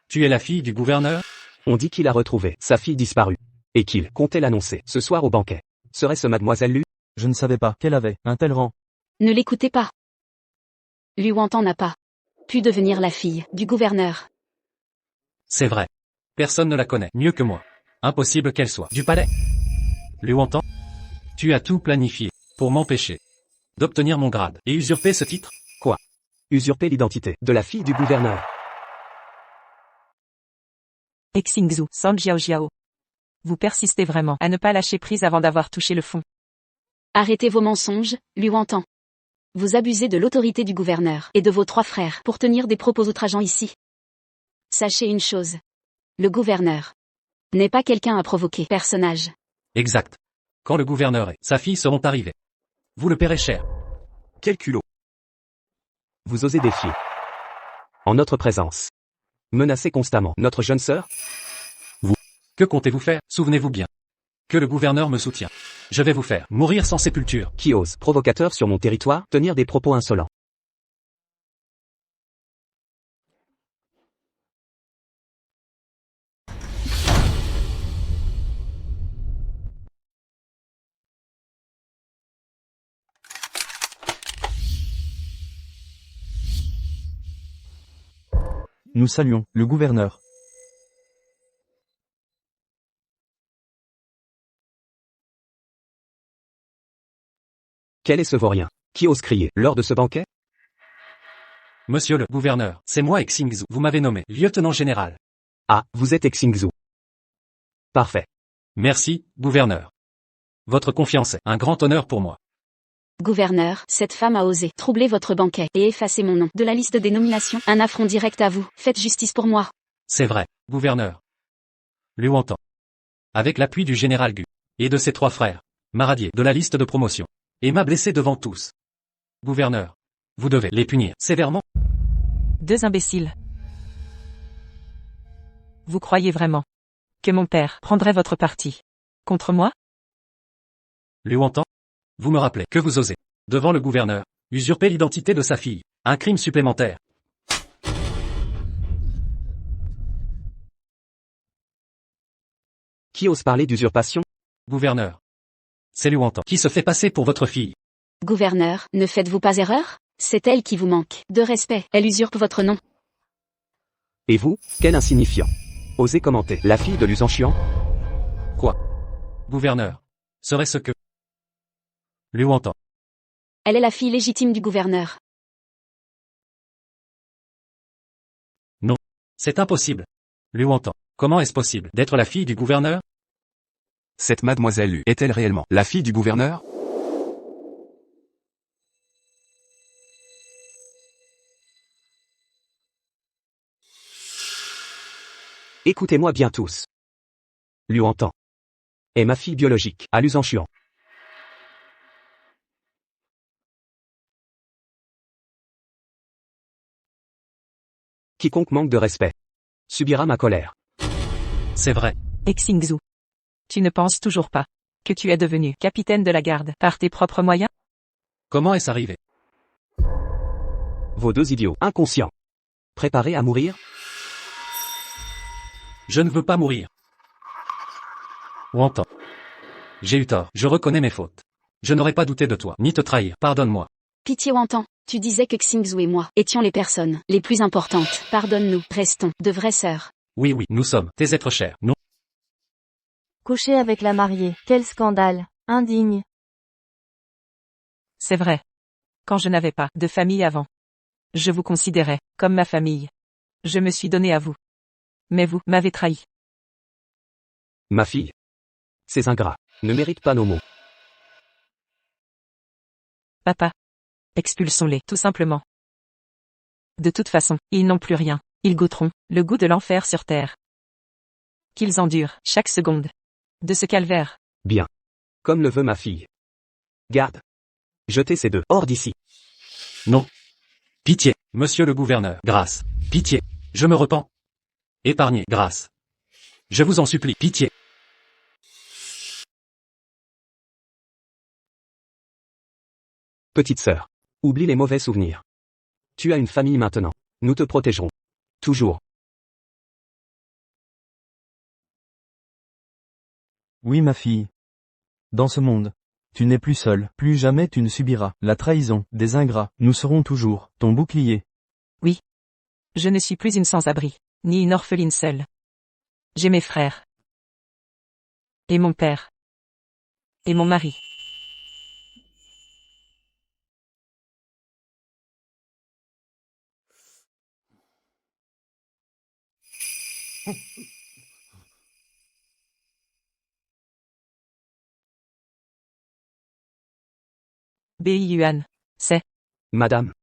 Tu es la fille du gouverneur? On dit qu'il a retrouvé sa fille disparue. Et qu'il comptait l'annoncer ce soir au banquet. Serait-ce mademoiselle Lu? Je ne savais pas qu'elle avait un tel rang. Ne l'écoutez pas. Liu Wantang n'a pas pu devenir la fille du gouverneur. C'est vrai. Personne ne la connaît mieux que moi. Impossible qu'elle soit du palais. Liu Wantang, tu as tout planifié pour m'empêcher d'obtenir mon grade et usurper ce titre? Usurper l'identité de la fille du gouverneur. Xingzu, San Jiao. Vous persistez vraiment à ne pas lâcher prise avant d'avoir touché le fond. Arrêtez vos mensonges, Liu Wantang. Vous abusez de l'autorité du gouverneur et de vos 3 frères pour tenir des propos outrageants ici. Sachez une chose. Le gouverneur n'est pas quelqu'un à provoquer, personnage. Exact. Quand le gouverneur et sa fille seront arrivés, vous le paierez cher. Quel culot. Vous osez défier. En notre présence. Menacer constamment notre jeune sœur? Que comptez-vous faire? Souvenez-vous bien que le gouverneur me soutient. Je vais vous faire mourir sans sépulture. Qui ose, provocateur sur mon territoire, tenir des propos insolents? Nous saluons le gouverneur. Quel est ce vaurien qui ose crier lors de ce banquet? Monsieur le gouverneur, c'est moi Xingzu. Vous m'avez nommé lieutenant général. Ah, vous êtes Xingzu. Parfait. Merci, gouverneur. Votre confiance est un grand honneur pour moi. Gouverneur, cette femme a osé troubler votre banquet et effacer mon nom de la liste des nominations. Un affront direct à vous. Faites justice pour moi. C'est vrai, gouverneur. Liu Wantang, avec l'appui du général Gu et de ses 3 frères, m'a radié de la liste de promotion et m'a blessé devant tous. Gouverneur, vous devez les punir sévèrement. 2 imbéciles. Vous croyez vraiment que mon père prendrait votre parti contre moi? Liu Wantang, vous me rappelez que vous osez, devant le gouverneur, usurper l'identité de sa fille. Un crime supplémentaire. Qui ose parler d'usurpation? Gouverneur, c'est Liu Wantang qui se fait passer pour votre fille. Gouverneur, ne faites-vous pas erreur? C'est elle qui vous manque de respect. Elle usurpe votre nom. Et vous, quel insignifiant. Osez commenter la fille de Lu Zhanshuan? Quoi? Gouverneur, serait-ce que Liu Wantang? Elle est la fille légitime du gouverneur. Non. C'est impossible. Liu Wantang, comment est-ce possible d'être la fille du gouverneur? Cette mademoiselle Lu est-elle réellement la fille du gouverneur? Écoutez-moi bien tous. Liu Wantang est ma fille biologique, à Lu Zhanshuan. Quiconque manque de respect subira ma colère. C'est vrai. Xingzhou. Tu ne penses toujours pas que tu es devenu capitaine de la garde par tes propres moyens? Comment est-ce arrivé? Vos deux idiots inconscients. Préparés à mourir? Je ne veux pas mourir. Wantan. J'ai eu tort. Je reconnais mes fautes. Je n'aurais pas douté de toi, ni te trahir. Pardonne-moi. Pitié Wantan, tu disais que Xingzhou et moi étions les personnes les plus importantes. Pardonne-nous, restons de vraies sœurs. Oui, nous sommes tes êtres chers. Nous. Coucher avec la mariée, quel scandale, indigne. C'est vrai. Quand je n'avais pas de famille avant, je vous considérais comme ma famille. Je me suis donné à vous. Mais vous m'avez trahi. Ma fille. Ces ingrats ne méritent pas nos mots. Papa. Expulsons-les, tout simplement. De toute façon, ils n'ont plus rien. Ils goûteront le goût de l'enfer sur terre. Qu'ils endurent chaque seconde de ce calvaire. Bien. Comme le veut ma fille. Garde. Jetez ces deux hors d'ici. Non. Pitié, monsieur le gouverneur. Grâce. Pitié. Je me repens. Épargnez. Grâce. Je vous en supplie. Pitié. Petite sœur. Oublie les mauvais souvenirs. Tu as une famille maintenant. Nous te protégerons. Toujours. Oui ma fille. Dans ce monde, tu n'es plus seule, plus jamais tu ne subiras la trahison des ingrats, nous serons toujours ton bouclier. Je ne suis plus une sans-abri, ni une orpheline seule. J'ai mes frères. Et mon père. Et mon mari. Bei Yuan. C'est. Madame.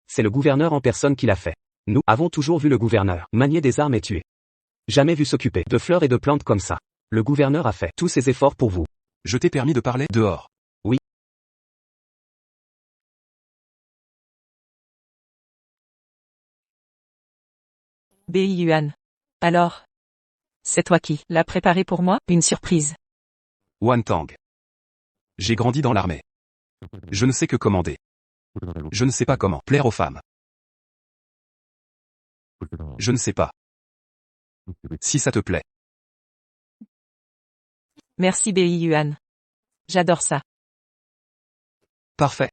C'est le gouverneur en personne qui l'a fait. Nous avons toujours vu le gouverneur manier des armes et tuer. Jamais vu s'occuper de fleurs et de plantes comme ça. Le gouverneur a fait tous ses efforts pour vous. Je t'ai permis de parler dehors. Bei Yuan. Alors. C'est toi qui l'as préparé pour moi, une surprise. Wan Tang. J'ai grandi dans l'armée. Je ne sais que commander. Je ne sais pas comment plaire aux femmes. Je ne sais pas. Si ça te plaît. Merci Bei Yuan. J'adore ça. Parfait.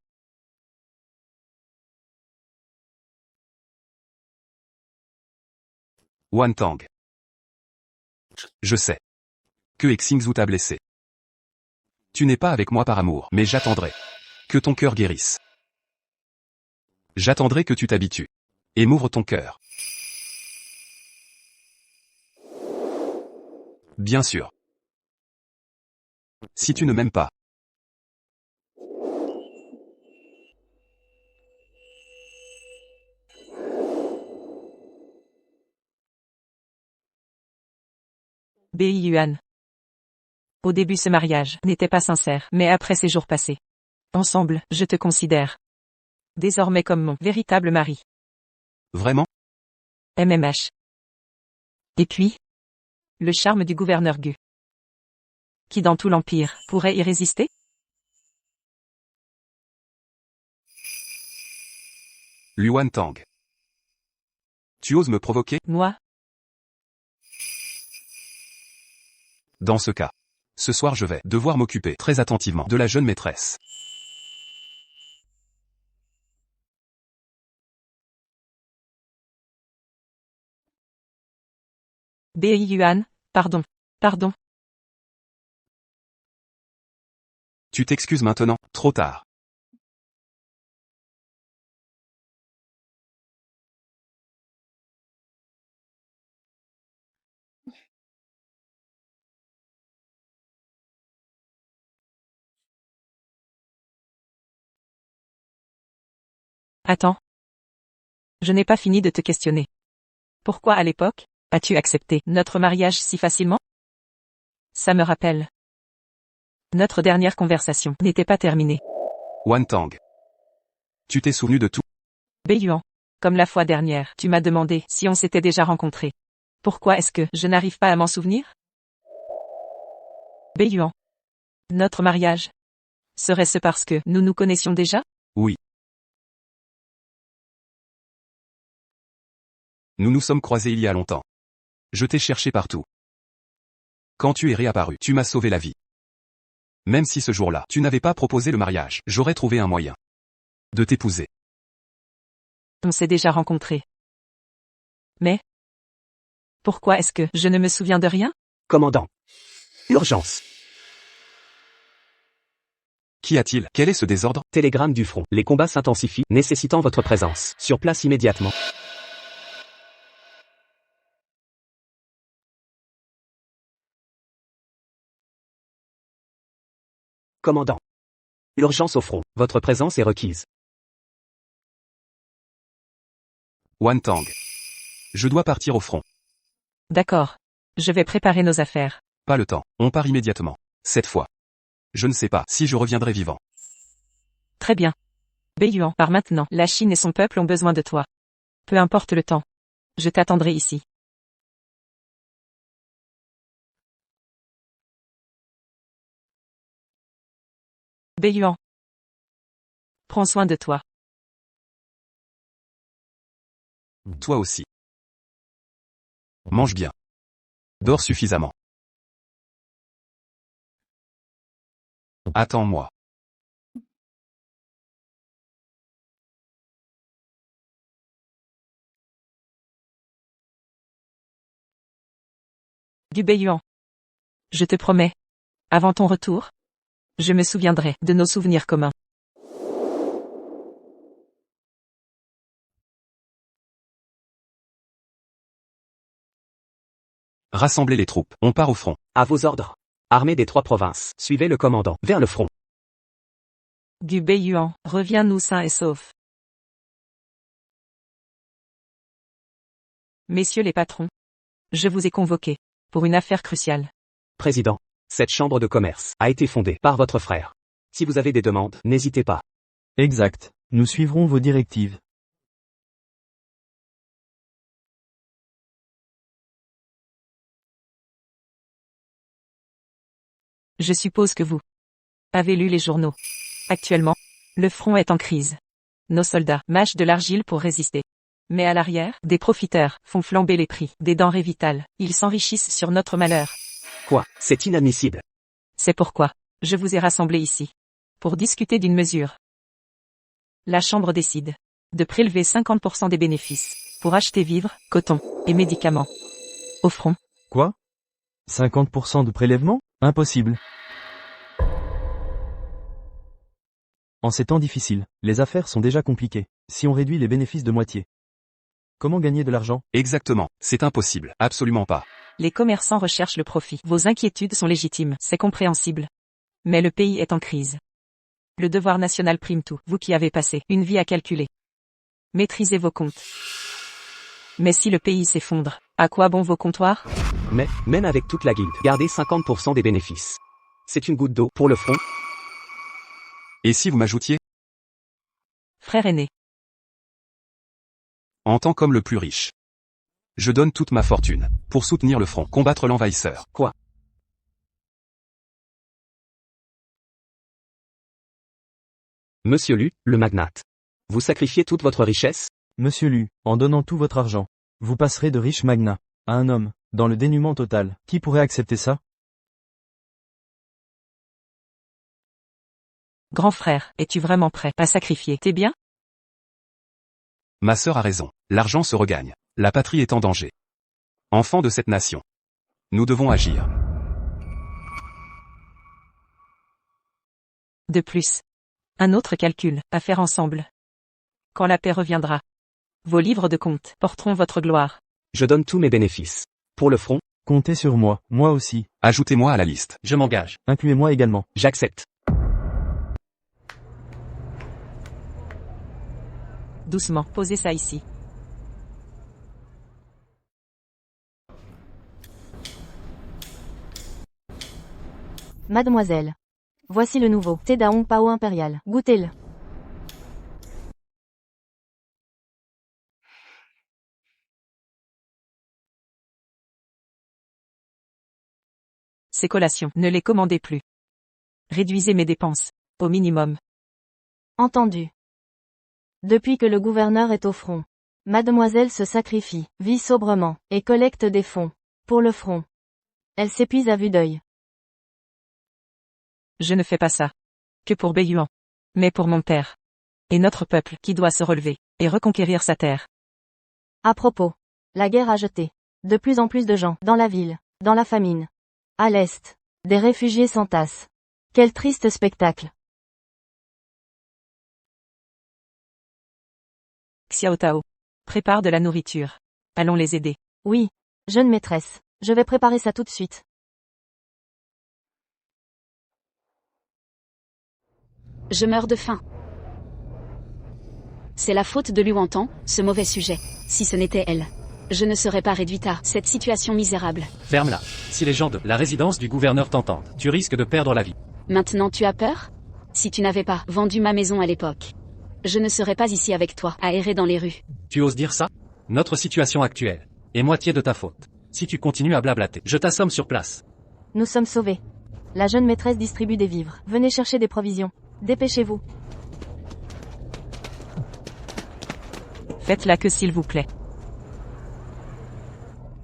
Wan Tang. Je sais. Que Xingzhou t'a blessé. Tu n'es pas avec moi par amour, mais j'attendrai. Que ton cœur guérisse. J'attendrai que tu t'habitues. Et m'ouvre ton cœur. Bien sûr. Si tu ne m'aimes pas. Bei Yuan. Au début ce mariage n'était pas sincère, mais après ces jours passés. Ensemble, je te considère. Désormais comme mon véritable mari. Vraiment? MMH. Et puis? Le charme du gouverneur Gu. Qui dans tout l'Empire pourrait y résister? Luan Tang. Tu oses me provoquer? Moi? Dans ce cas. Ce soir je vais devoir m'occuper très attentivement de la jeune maîtresse. Bei Yuan, pardon. Pardon. Tu t'excuses maintenant, trop tard. Attends. Je n'ai pas fini de te questionner. Pourquoi à l'époque, as-tu accepté notre mariage si facilement? Ça me rappelle. Notre dernière conversation n'était pas terminée. Wan Tang. Tu t'es souvenu de tout? Bei Yuan. Comme la fois dernière, tu m'as demandé si on s'était déjà rencontrés. Pourquoi est-ce que je n'arrive pas à m'en souvenir? Beiyuan. Notre mariage. Serait-ce parce que nous nous connaissions déjà? Oui. Nous nous sommes croisés il y a longtemps. Je t'ai cherché partout. Quand tu es réapparu, tu m'as sauvé la vie. Même si ce jour-là, tu n'avais pas proposé le mariage, j'aurais trouvé un moyen de t'épouser. On s'est déjà rencontrés. Mais pourquoi est-ce que je ne me souviens de rien? Commandant. Urgence. Qu'y a-t-il? Quel est ce désordre? Télégramme du front. Les combats s'intensifient, nécessitant votre présence. Sur place immédiatement. Commandant. Urgence au front. Votre présence est requise. Wantang. Je dois partir au front. D'accord. Je vais préparer nos affaires. Pas le temps. On part immédiatement. Cette fois. Je ne sais pas si je reviendrai vivant. Très bien. Beiyuan, par maintenant, la Chine et son peuple ont besoin de toi. Peu importe le temps. Je t'attendrai ici. Beiyuan. Prends soin de toi. Toi aussi. Mange bien. Dors suffisamment. Attends-moi. Du Beiyuan. Je te promets. Avant ton retour, je me souviendrai de nos souvenirs communs. Rassemblez les troupes. On part au front. À vos ordres. Armée des 3 provinces. Suivez le commandant. Vers le front. Du Beiyuan, reviens-nous sain et sauf. Messieurs les patrons, je vous ai convoqués pour une affaire cruciale. Président. Cette chambre de commerce a été fondée par votre frère. Si vous avez des demandes, n'hésitez pas. Exact. Nous suivrons vos directives. Je suppose que vous avez lu les journaux. Actuellement, le front est en crise. Nos soldats mâchent de l'argile pour résister. Mais à l'arrière, des profiteurs font flamber les prix des denrées vitales. Ils s'enrichissent sur notre malheur. Quoi? C'est inadmissible. C'est pourquoi je vous ai rassemblés ici. Pour discuter d'une mesure. La Chambre décide de prélever 50% des bénéfices pour acheter vivres, coton et médicaments. Au front. Quoi? 50% de prélèvement? Impossible. En ces temps difficiles, les affaires sont déjà compliquées. Si on réduit les bénéfices de moitié. Comment gagner de l'argent? Exactement. C'est impossible. Absolument pas. Les commerçants recherchent le profit. Vos inquiétudes sont légitimes, c'est compréhensible. Mais le pays est en crise. Le devoir national prime tout, vous qui avez passé une vie à calculer. Maîtrisez vos comptes. Mais si le pays s'effondre, à quoi bon vos comptoirs? Mais, même avec toute la guilde, gardez 50% des bénéfices. C'est une goutte d'eau pour le front. Et si vous m'ajoutiez? Frère aîné. En tant qu'homme le plus riche. Je donne toute ma fortune pour soutenir le front, combattre l'envahisseur. Quoi? Monsieur Lu, le magnate. Vous sacrifiez toute votre richesse? Monsieur Lu, en donnant tout votre argent, vous passerez de riche magnat à un homme, dans le dénuement total. Qui pourrait accepter ça? Grand frère, es-tu vraiment prêt à sacrifier tes biens? Ma sœur a raison. L'argent se regagne. La patrie est en danger. Enfants de cette nation. Nous devons agir. De plus. Un autre calcul à faire ensemble. Quand la paix reviendra, vos livres de comptes porteront votre gloire. Je donne tous mes bénéfices. Pour le front, Comptez sur moi aussi. Ajoutez-moi à la liste. Je m'engage. Incluez-moi également. j'accepte. Doucement, posez ça ici. Mademoiselle. Voici le nouveau thé d'Aong Pao impérial. Goûtez-le. ces collations. Ne les commandez plus. Réduisez mes dépenses. Au minimum. Entendu. Depuis que le gouverneur est au front, mademoiselle se sacrifie, vit sobrement, et collecte des fonds. Pour le front. Elle s'épuise à vue d'œil. Je ne fais pas ça. Que pour Béhuan. Mais pour mon père. Et notre peuple qui doit se relever, et reconquérir sa terre. À propos. La guerre a jeté. De plus en plus de gens, dans la ville, dans la famine. À l'est. Des réfugiés s'entassent. Quel triste spectacle. Xiao Tao. Prépare de la nourriture. Allons les aider. Oui. Jeune maîtresse. Je vais préparer ça tout de suite. Je meurs de faim. C'est la faute de Luantan, ce mauvais sujet. Si ce n'était elle. Je ne serais pas réduite à cette situation misérable. Ferme-la. Si les gens de la résidence du gouverneur t'entendent, tu risques de perdre la vie. Maintenant tu as peur? Si tu n'avais pas vendu ma maison à l'époque, je ne serais pas ici avec toi, à errer dans les rues. Tu oses dire ça? Notre situation actuelle est moitié de ta faute. Si tu continues à blablater, je t'assomme sur place. Nous sommes sauvés. La jeune maîtresse distribue des vivres. Venez chercher des provisions. Dépêchez-vous. Faites la queue s'il vous plaît.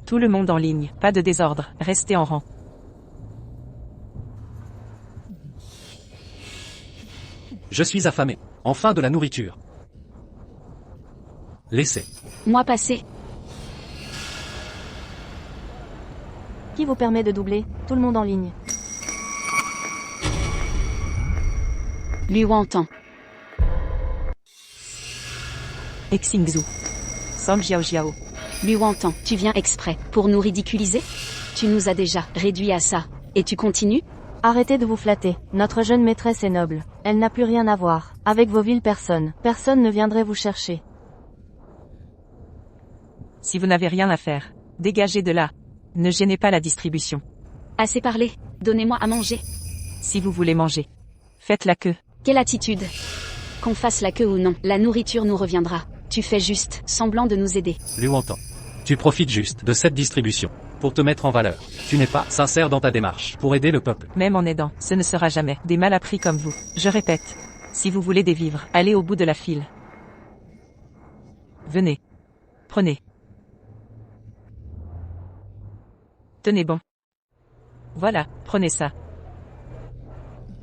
Tout le monde en ligne, pas de désordre, restez en rang. Je suis affamé. Enfin de la nourriture. Laissez. Moi passer. Qui vous permet de doubler? Tout le monde en ligne. Luantan. Xingzhu. Song Jiao Jiao. Luantan, tu viens exprès pour nous ridiculiser? Tu nous as déjà réduits à ça. Et tu continues? Arrêtez de vous flatter. Notre jeune maîtresse est noble. Elle n'a plus rien à voir avec vos viles personnes. Personne ne viendrait vous chercher. Si vous n'avez rien à faire, dégagez de là. Ne gênez pas la distribution. Assez parlé. Donnez-moi à manger. Si vous voulez manger, faites la queue. Quelle attitude? Qu'on fasse la queue ou non, la nourriture nous reviendra. Tu fais juste semblant de nous aider. Luantan. Tu profites juste de cette distribution pour te mettre en valeur. Tu n'es pas sincère dans ta démarche pour aider le peuple. Même en aidant, ce ne sera jamais des malappris comme vous. Je répète. Si vous voulez des vivres, allez au bout de la file. Venez. Prenez. Tenez bon. Voilà, prenez ça.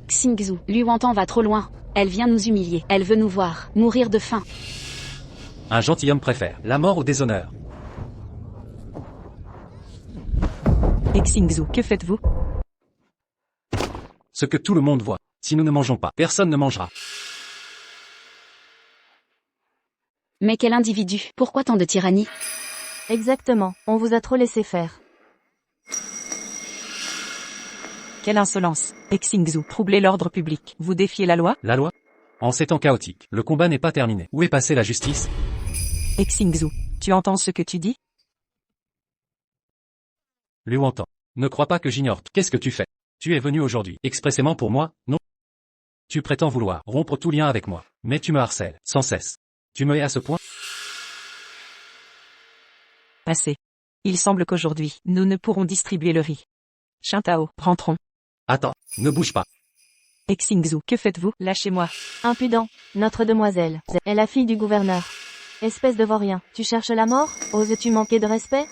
Xingzhu, Luantan va trop loin. Elle vient nous humilier. Elle veut nous voir mourir de faim. Un gentilhomme préfère la mort au déshonneur. Xingzhu, que faites-vous? Ce que tout le monde voit. Si nous ne mangeons pas, personne ne mangera. Mais quel individu? Pourquoi tant de tyrannie? Exactement, on vous a trop laissé faire. Quelle insolence. Xingzhu, troublez l'ordre public. Vous défiez la loi? La loi? En ces temps chaotiques, le combat n'est pas terminé. Où est passée la justice? Xingzhu, tu entends ce que tu dis? Luantan. Ne crois pas que j'ignore tout. Qu'est-ce que tu fais? Tu es venu aujourd'hui, expressément pour moi, non? Tu prétends vouloir rompre tout lien avec moi, mais tu me harcèles, sans cesse. Tu me hais à ce point? Assez. Il semble qu'aujourd'hui, nous ne pourrons distribuer le riz. Shintao, rentrons. Attends, ne bouge pas. Xingzhu, que faites-vous? Lâchez-moi. Impudent. Notre demoiselle est la fille du gouverneur. Espèce de vaurien. Tu cherches la mort? Oses-tu manquer de respect?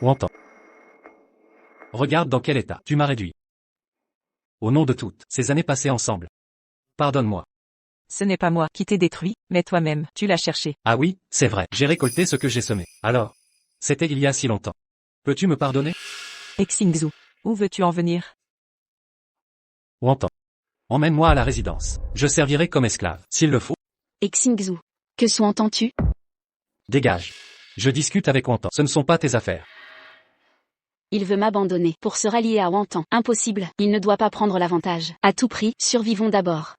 Luantan. Regarde dans quel état tu m'as réduit. Au nom de toutes ces années passées ensemble. Pardonne-moi. Ce n'est pas moi qui t'ai détruit, mais toi-même, tu l'as cherché. Ah oui, c'est vrai, j'ai récolté ce que j'ai semé. Alors, c'était il y a si longtemps. Peux-tu me pardonner? Xingzhu, où veux-tu en venir? Luantan. Emmène-moi à la résidence. Je servirai comme esclave, s'il le faut. Xingzhu. Que sous-entends-tu? Dégage. Je discute avec Luantan. Ce ne sont pas tes affaires. Il veut m'abandonner pour se rallier à Luantan. Impossible, il ne doit pas prendre l'avantage. À tout prix, survivons d'abord.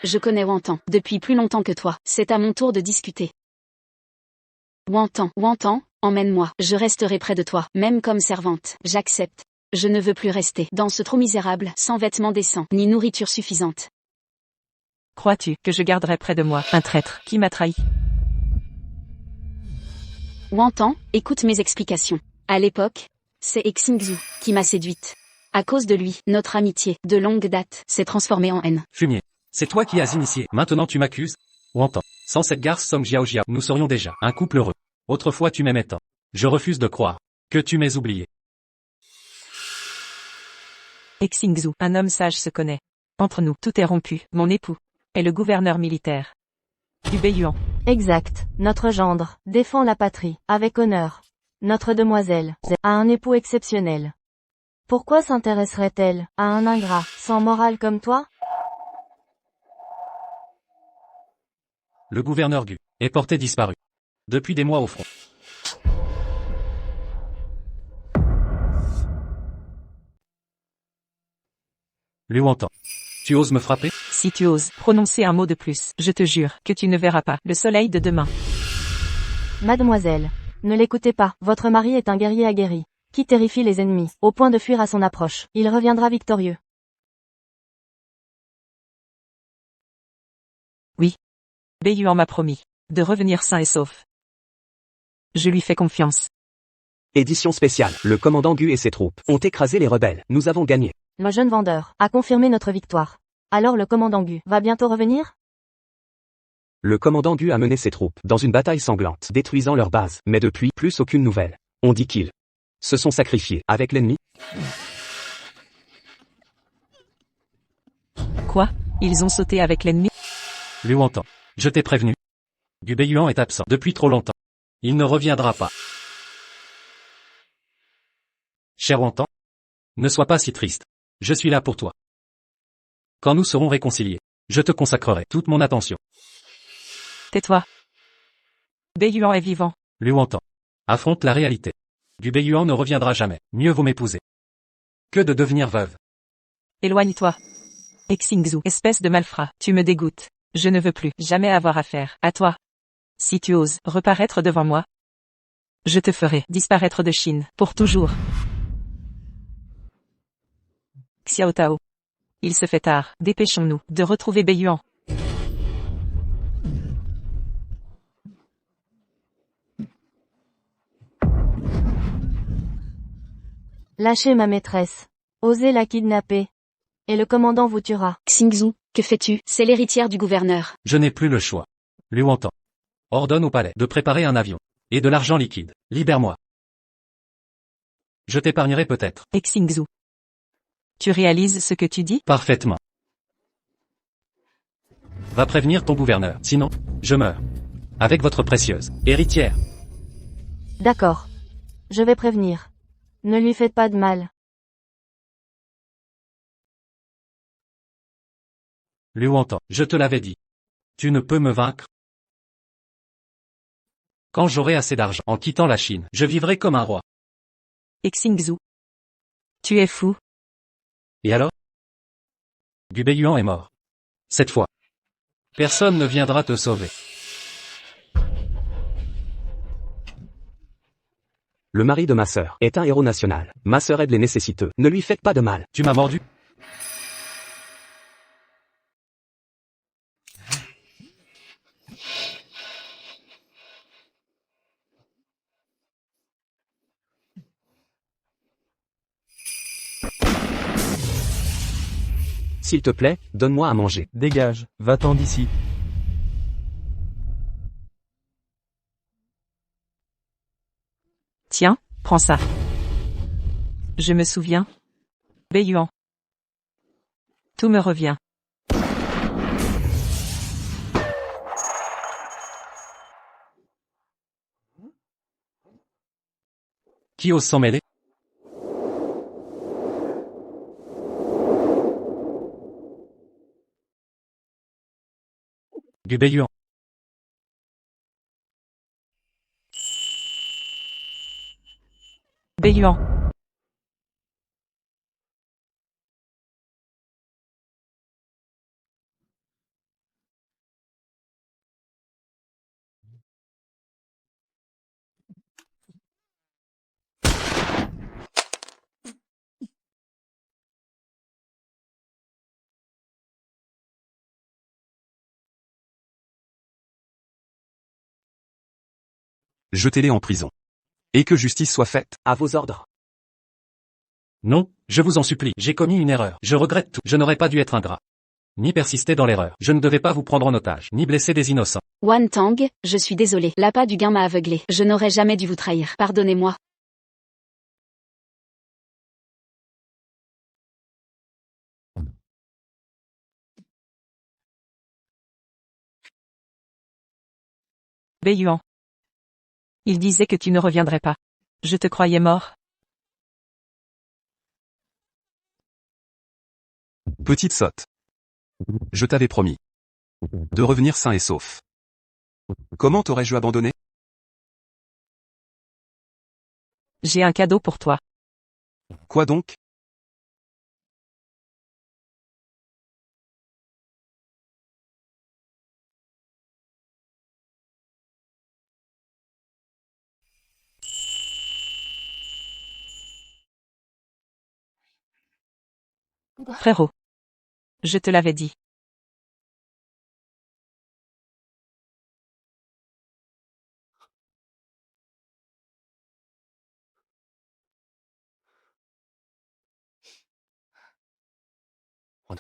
Je connais Luantan depuis plus longtemps que toi. C'est à mon tour de discuter. Luantan, emmène-moi. Je resterai près de toi, même comme servante. J'accepte. Je ne veux plus rester dans ce trou misérable, sans vêtements décents, ni nourriture suffisante. Crois-tu que je garderai près de moi un traître qui m'a trahi? Luantan, écoute mes explications. À l'époque, c'est Xingzhu qui m'a séduite. À cause de lui, notre amitié, de longue date, s'est transformée en haine. Fumier. C'est toi qui as initié. Maintenant tu m'accuses? Ou entends. Sans cette garce Song Jiao Jiao, nous serions déjà un couple heureux. Autrefois tu m'aimais tant. Je refuse de croire que tu m'aies oublié. Xingzhu, un homme sage se connaît. Entre nous, tout est rompu. Mon époux est le gouverneur militaire du Beiyuan. Exact. Notre gendre défend la patrie, avec honneur. Notre demoiselle a un époux exceptionnel. Pourquoi s'intéresserait-elle à un ingrat, sans morale comme toi? Le gouverneur Gu est porté disparu. Depuis des mois au front. Liu entend. Tu oses me frapper? Si tu oses prononcer un mot de plus, je te jure que tu ne verras pas le soleil de demain. Mademoiselle, ne l'écoutez pas, votre mari est un guerrier aguerri, qui terrifie les ennemis, au point de fuir à son approche. Il reviendra victorieux. Beiyuan m'a promis de revenir sain et sauf. Je lui fais confiance. Édition spéciale. Le commandant Gu et ses troupes ont écrasé les rebelles. Nous avons gagné. Le jeune vendeur a confirmé notre victoire. Alors le commandant Gu va bientôt revenir? Le commandant Gu a mené ses troupes dans une bataille sanglante, détruisant leur base. Mais depuis, plus aucune nouvelle. On dit qu'ils se sont sacrifiés avec l'ennemi. Quoi? Ils ont sauté avec l'ennemi? Liu entend. Je t'ai prévenu. Gu Beiyuan est absent depuis trop longtemps. Il ne reviendra pas. Cher Wantan, ne sois pas si triste. Je suis là pour toi. Quand nous serons réconciliés, je te consacrerai toute mon attention. Tais-toi. Beiyuan est vivant. Liu entend. Affronte la réalité. Gu Beiyuan ne reviendra jamais. Mieux vaut m'épouser que de devenir veuve. Éloigne-toi. Xingzhu, espèce de malfrat, tu me dégoûtes. Je ne veux plus jamais avoir affaire à toi. Si tu oses reparaître devant moi, je te ferai disparaître de Chine, pour toujours. Xiao Tao. Il se fait tard, dépêchons-nous de retrouver Beiyuan. Lâchez ma maîtresse. Osez la kidnapper. Et le commandant vous tuera. Xingzhu, que fais-tu? C'est l'héritière du gouverneur. Je n'ai plus le choix. Liu entend. Ordonne au palais de préparer un avion. Et de l'argent liquide. Libère-moi. Je t'épargnerai peut-être. Xingzhu. Tu réalises ce que tu dis? Parfaitement. Va prévenir ton gouverneur, sinon, je meurs. Avec votre précieuse héritière. D'accord. Je vais prévenir. Ne lui faites pas de mal. Liu entend. Je te l'avais dit. Tu ne peux me vaincre. Quand j'aurai assez d'argent en quittant la Chine, je vivrai comme un roi. Xingzhu. Tu es fou. Et alors? Gu Beiyuan est mort. Cette fois. Personne ne viendra te sauver. Le mari de ma sœur est un héros national. Ma sœur aide les nécessiteux. Ne lui faites pas de mal. Tu m'as mordu? S'il te plaît, donne-moi à manger. Dégage, va-t'en d'ici. Tiens, prends ça. Je me souviens. Beiyuan. Tout me revient. Qui ose s'en mêler? Gu Beiyuan. Beiyuan. Jetez-les en prison. Et que justice soit faite. À vos ordres. Non, je vous en supplie, j'ai commis une erreur. Je regrette tout. Je n'aurais pas dû être ingrat. Ni persister dans l'erreur. Je ne devais pas vous prendre en otage, ni blesser des innocents. Wan Tang, je suis désolé. L'appât du gain m'a aveuglé. Je n'aurais jamais dû vous trahir. Pardonnez-moi. Beiyuan. Il disait que tu ne reviendrais pas. Je te croyais mort. Petite sotte. Je t'avais promis de revenir sain et sauf. Comment t'aurais-je abandonné? J'ai un cadeau pour toi. Quoi donc? Frérot. Je te l'avais dit.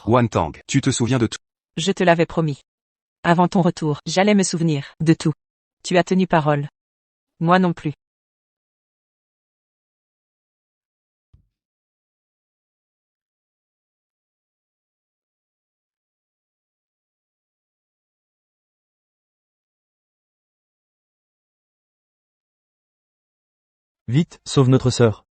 Wan Tang, tu te souviens de tout. Je te l'avais promis. Avant ton retour, j'allais me souvenir de tout. Tu as tenu parole. Moi non plus. Vite, sauve notre sœur.